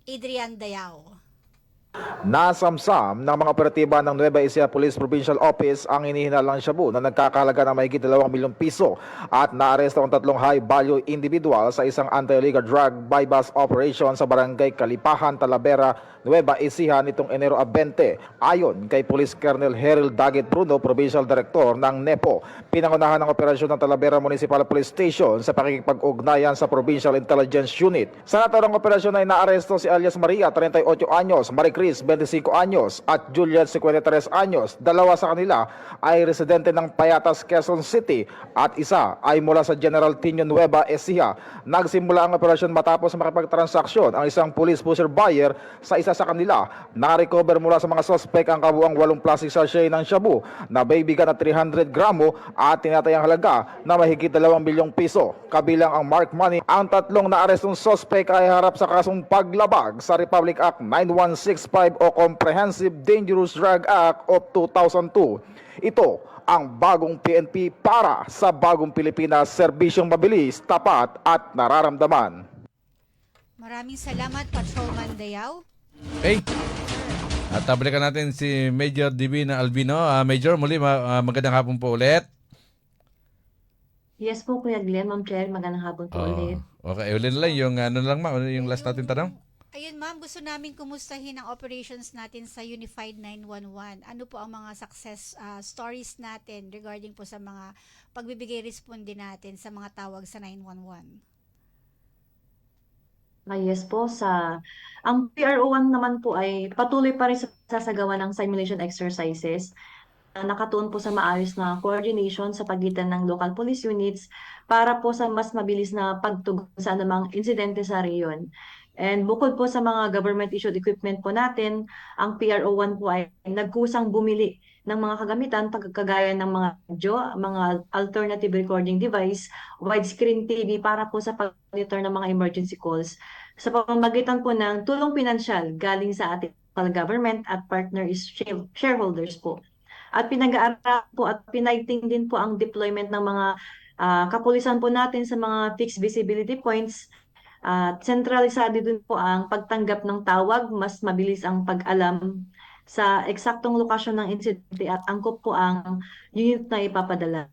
[SPEAKER 5] Adrian Dayao.
[SPEAKER 16] Nasamsam ng mga operatiba ng Nueva Ecija Police Provincial Office ang hinihinalang shabu na nagkakahalaga ng mahigit 2 milyong piso at naaresto ang 3 high-value individual sa isang anti-illegal drug buy-bust operation sa Barangay Kalipahan, Talavera, Nueva Ecija nitong Enero 20. Ayon kay Police Colonel Heril Daggett Bruno, Provincial Director ng NEPO, pinangunahan ng operasyon ng Talavera Municipal Police Station sa pakikipag-ugnayan sa Provincial Intelligence Unit. Sa naturang operasyon ay naaresto si alias Maria, 38 anyos, Marie Chris, 25 anyos, at Juliet, 53 anyos. Dalawa sa kanila ay residente ng Payatas, Quezon City at isa ay mula sa General Tino Nueva Ecija. Nagsimula ang operasyon matapos makipagtransaksyon ang isang police pusher buyer sa isa sa kanila. Na-recover mula sa mga sospek ang kabuang 8 plastic sachet ng shabu na bibigan na 300 gramo at tinatayang halaga na mahigit 2 bilyong piso. Kabilang ang mark money, ang tatlong naarestong sospek ay harap sa kasong paglabag sa Republic Act 9165 o Comprehensive Dangerous Drug Act of 2002. Ito ang bagong PNP para sa bagong Pilipinas, serbisyong mabilis, tapat at nararamdaman.
[SPEAKER 5] Maraming salamat, Patrolman Dayaw.
[SPEAKER 4] Okay. At balikan natin si Major Divina Albino. Major, muli magandang hapon po ulit.
[SPEAKER 6] Yes po, Kuya Glenn, Ma'am Cherry, magandang hapon po ulit.
[SPEAKER 4] Okay, ulit lang yung yung last natin tanong.
[SPEAKER 5] Ayun ma'am, gusto namin kumustahin ang operations natin sa Unified 911. Ano po ang mga success stories natin regarding po sa mga pagbibigay responde natin sa mga tawag sa 911?
[SPEAKER 6] Yes po, ang PRO1 naman po ay patuloy pa rin sa sasagawa ng simulation exercises. Nakatuon po sa maayos na coordination sa pagitan ng local police units para po sa mas mabilis na pagtugon sa anumang insidente sa reyon. And bukod po sa mga government-issued equipment po natin, ang PRO1 po ay nagkusang bumili ng mga kagamitan kagaya ng mga radyo, mga alternative recording device, widescreen TV para po sa pag-monitor ng mga emergency calls sa pamamagitan po ng tulong pinansyal galing sa ating local government at partner shareholders po. At pinag-aaral po at pinaiting din po ang deployment ng mga kapulisan po natin sa mga fixed visibility points. Sentralisado din po ang pagtanggap ng tawag, mas mabilis ang pag-alam sa eksaktong lokasyon ng insidente at angkop po ang unit na ipapadala.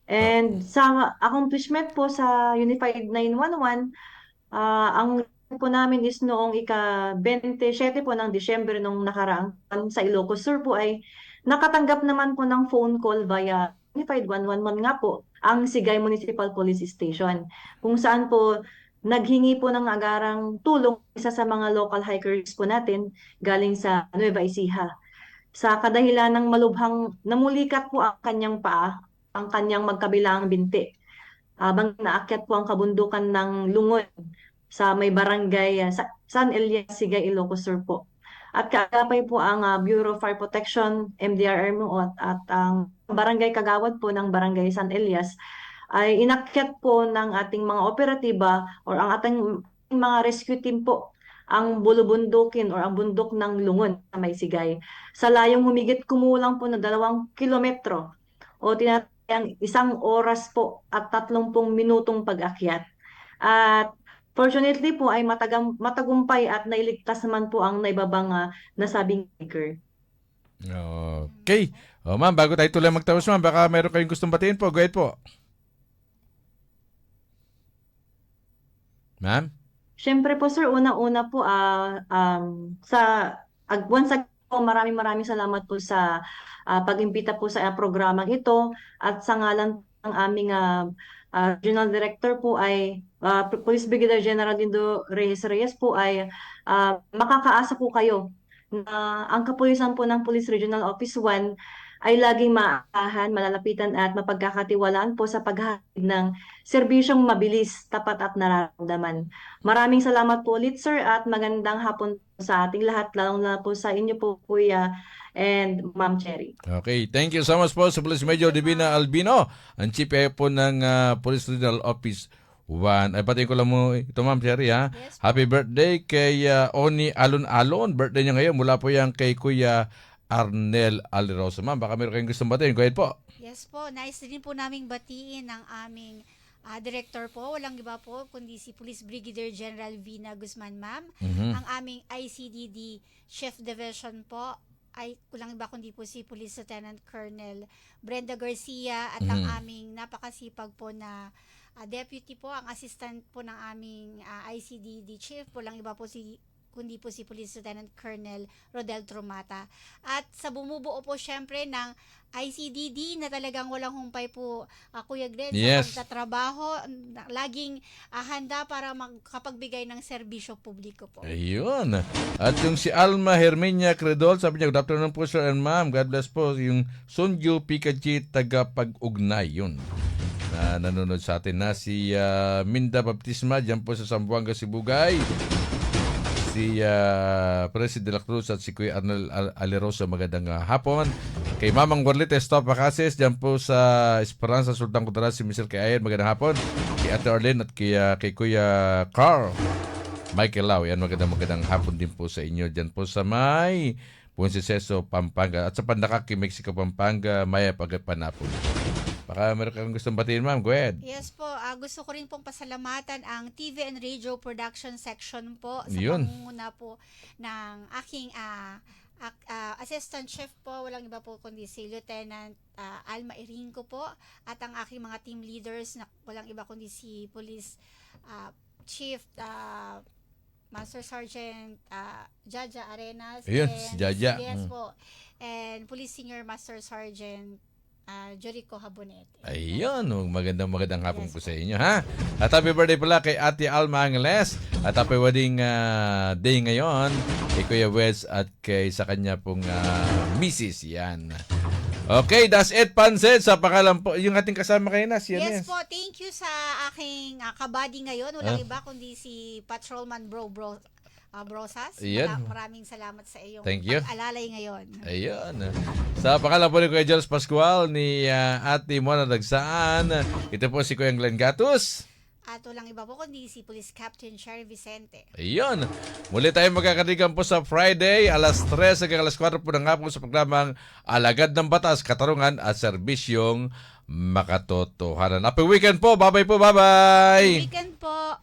[SPEAKER 6] And sa accomplishment po sa Unified 911, ang po namin is noong ika-27 po ng Disyembre nung nakaraang sa Ilocos Sur po ay nakatanggap naman po ng phone call via Unified 111 nga po ang Sigay Municipal Police Station kung saan po naghingi po ng agarang tulong isa sa mga local hikers po natin galing sa Nueva Ecija. Sa kadahilan ng malubhang namulikat po ang kanyang paa, ang kanyang magkabilang binti. Habang naakyat po ang kabundukan ng Lungon sa may barangay San Elias, Sigay, Ilocos Sur po. At kaagapay po ang Bureau of Fire Protection, MDRRMO at ang barangay kagawad po ng barangay San Elias ay inakyat po ng ating mga operatiba or ang ating mga rescue team po ang bulubundukin or ang bundok ng Lungon sa may Sigay. Sa layong humigit kumulang po na 2 kilometro o tinatayang 1 oras po at 30 minutong pag-akyat. At fortunately po ay matagumpay at nailigtas naman po ang naibabang nasabing hiker.
[SPEAKER 4] Okay. Ma'am, bago tayo tuloy magtapos ma'am, baka meron kayong gustong batiin po. Go ahead po. Ma'am?
[SPEAKER 6] Siyempre po sir, una-una po once again po, maraming salamat po sa pag-imbita po sa programang ito at sa ngalan ng aming Regional Director po ay Police Brigadier General Lindo Reyes po ay makakaasa po kayo na ang kapulisan po ng Police Regional Office 1 ay laging maaasahan, malalapitan at mapagkakatiwalaan po sa paghahatid ng serbisyong mabilis, tapat at nararamdaman. Maraming salamat po ulit sir at magandang hapon sa ating lahat, lalong na po sa inyo po Kuya and Ma'am Cherry.
[SPEAKER 4] Okay, thank you so much po sa Police Major Divina Albino, ang Chief po ng Police Regional Office 1. Ay patiin ko lang mo ito Ma'am Cherry ha. Yes, happy birthday kay Oni Alon-Alon. Birthday niya ngayon mula po yan kay Kuya Arnel Alirosa. Ma'am, baka meron kayong gustong batiin. Go ahead po.
[SPEAKER 5] Yes po, nice din po naming batiin ang aming director po. Walang iba po kundi si Police Brigadier General Vina Guzman, ma'am. Ang aming ICDD Chief Division po ay walang iba kundi po si Police Lieutenant Colonel Brenda Garcia at ang aming napakasipag po na deputy po, ang assistant po ng aming ICDD Chief. Walang iba po si kundi po si Police Lieutenant Colonel Rodel Trumata. At sa bumubuo po syempre ng ICDD na talagang walang humpay po, Kuya Glenn,
[SPEAKER 4] Yes.
[SPEAKER 5] sa pagtatrabaho, laging handa para makapagbigay ng serbisyo publiko po.
[SPEAKER 4] Ayun. At yung si Alma Herminia Credol, sabi niya, good afternoon po sir and ma'am. God bless po. Yung Sunju Pikachi, tagapag-ugnay. Yun. Na nanonood sa atin na si Minda Baptisma, dyan po sa Zamboanga, Sibugay. Si President de la Cruz at si Kuya Arnel Alerosa, magandang hapon. Kay Mamang Warlite Stop Vacases, dyan po sa Esperanza, Sultan Kudarat, si Mr. Kayan, magandang hapon. Kay Ate Arlene at kay Kuya Carl Michael Lau, yan, magandang hapon din po sa inyo. Dyan po sa may Puenseseso, Pampanga. At sa Pandakaki, Mexico, Pampanga, Maya Pagpanapon. Baka meron kang gustong batiin, ma'am. Go ahead.
[SPEAKER 5] Yes po, gusto ko rin pong pasalamatan ang TV and Radio Production Section po sa
[SPEAKER 4] Yun.
[SPEAKER 5] pangunguna po ng aking Assistant Chef po, walang iba po kundi si Lieutenant Alma Irinco po, at ang aking mga team leaders na walang iba kundi si Police Chief Master Sergeant Jaja Arenas.
[SPEAKER 4] Ayun,
[SPEAKER 5] and
[SPEAKER 4] si Jaja.
[SPEAKER 5] Yes po. And Police Senior Master Sergeant Jericho Habonete.
[SPEAKER 4] Ayun, magandang hapon po sa inyo, ha? At happy birthday pala kay Ate Alma Angeles. At happy wedding day ngayon kay Kuya Wes at kay sa kanya pong Mrs. Yan. Okay, that's it, Pansit. Sa pangalan po, yung ating kasama kayo na, si
[SPEAKER 5] Yes po, thank you sa aking kabady ngayon. Walang iba kundi si Patrolman Brosas.
[SPEAKER 4] Ayan.
[SPEAKER 5] Maraming salamat sa iyong
[SPEAKER 4] Thank you.
[SPEAKER 5] pag-alalay ngayon.
[SPEAKER 4] Ayun. Sa pangalan po ni Kuya Jules Pascual, ni Ate Mona Dagsaan, ito po si Kuya Glenn Gatus.
[SPEAKER 5] At walang iba po kundi si Police Captain Sherry Vicente.
[SPEAKER 4] Ayun. Muli tayong magkakadigan po sa Friday, alas 3 hanggang alas 4 po ng hapon sa programang Alagad ng Batas, Katarungan at Serbisyong Makatotohanan. Happy weekend po. Bye-bye po. Bye-bye.
[SPEAKER 5] Weekend po.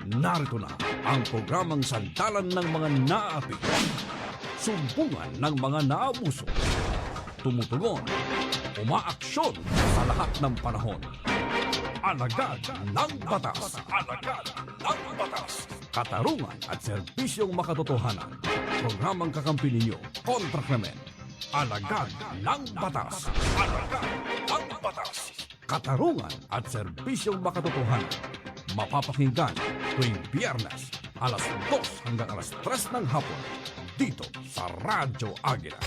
[SPEAKER 3] Narito na ang programang sandalan ng mga naapi. Sumbungan ng mga naabuso. Tumutugon, umaaksyon sa lahat ng panahon. Alagad ng batas. Alagad ng batas. Katarungan at serbisyong makatotohanan. Programang kakampi ninyo kontra Kremen. Alagad ng batas. Alagad ng batas. Katarungan at serbisyong makatotohanan. Mapapakinggan tuwing Biyernes, alas 2 hanggang alas 3 ng hapon, dito sa Radyo Agila.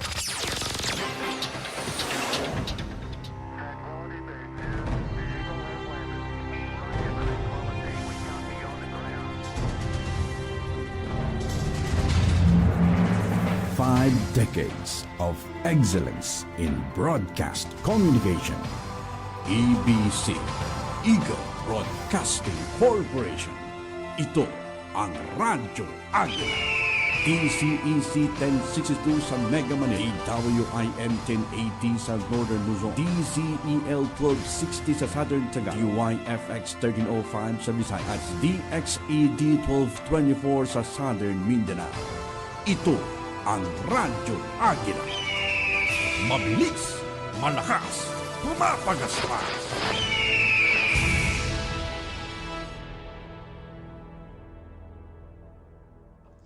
[SPEAKER 3] Five decades of excellence in broadcast communication. EBC, Eagle Broadcasting Corporation. Ito ang Radyo Agila. DCEC 1062 sa Mega Manila, WIM 1080 sa Northern Luzon, DCEL 1260 sa Southern Taga, UYFX 1305 sa Visayas, at DXED 1224 sa Southern Mindanao. Ito ang Radyo Agila. Mabilis, malakas, pumapagaspas.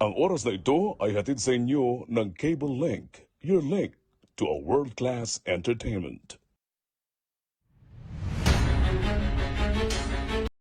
[SPEAKER 17] Ang oras na ito ay hatid sa inyo ng Cable Link, your link to a world-class entertainment.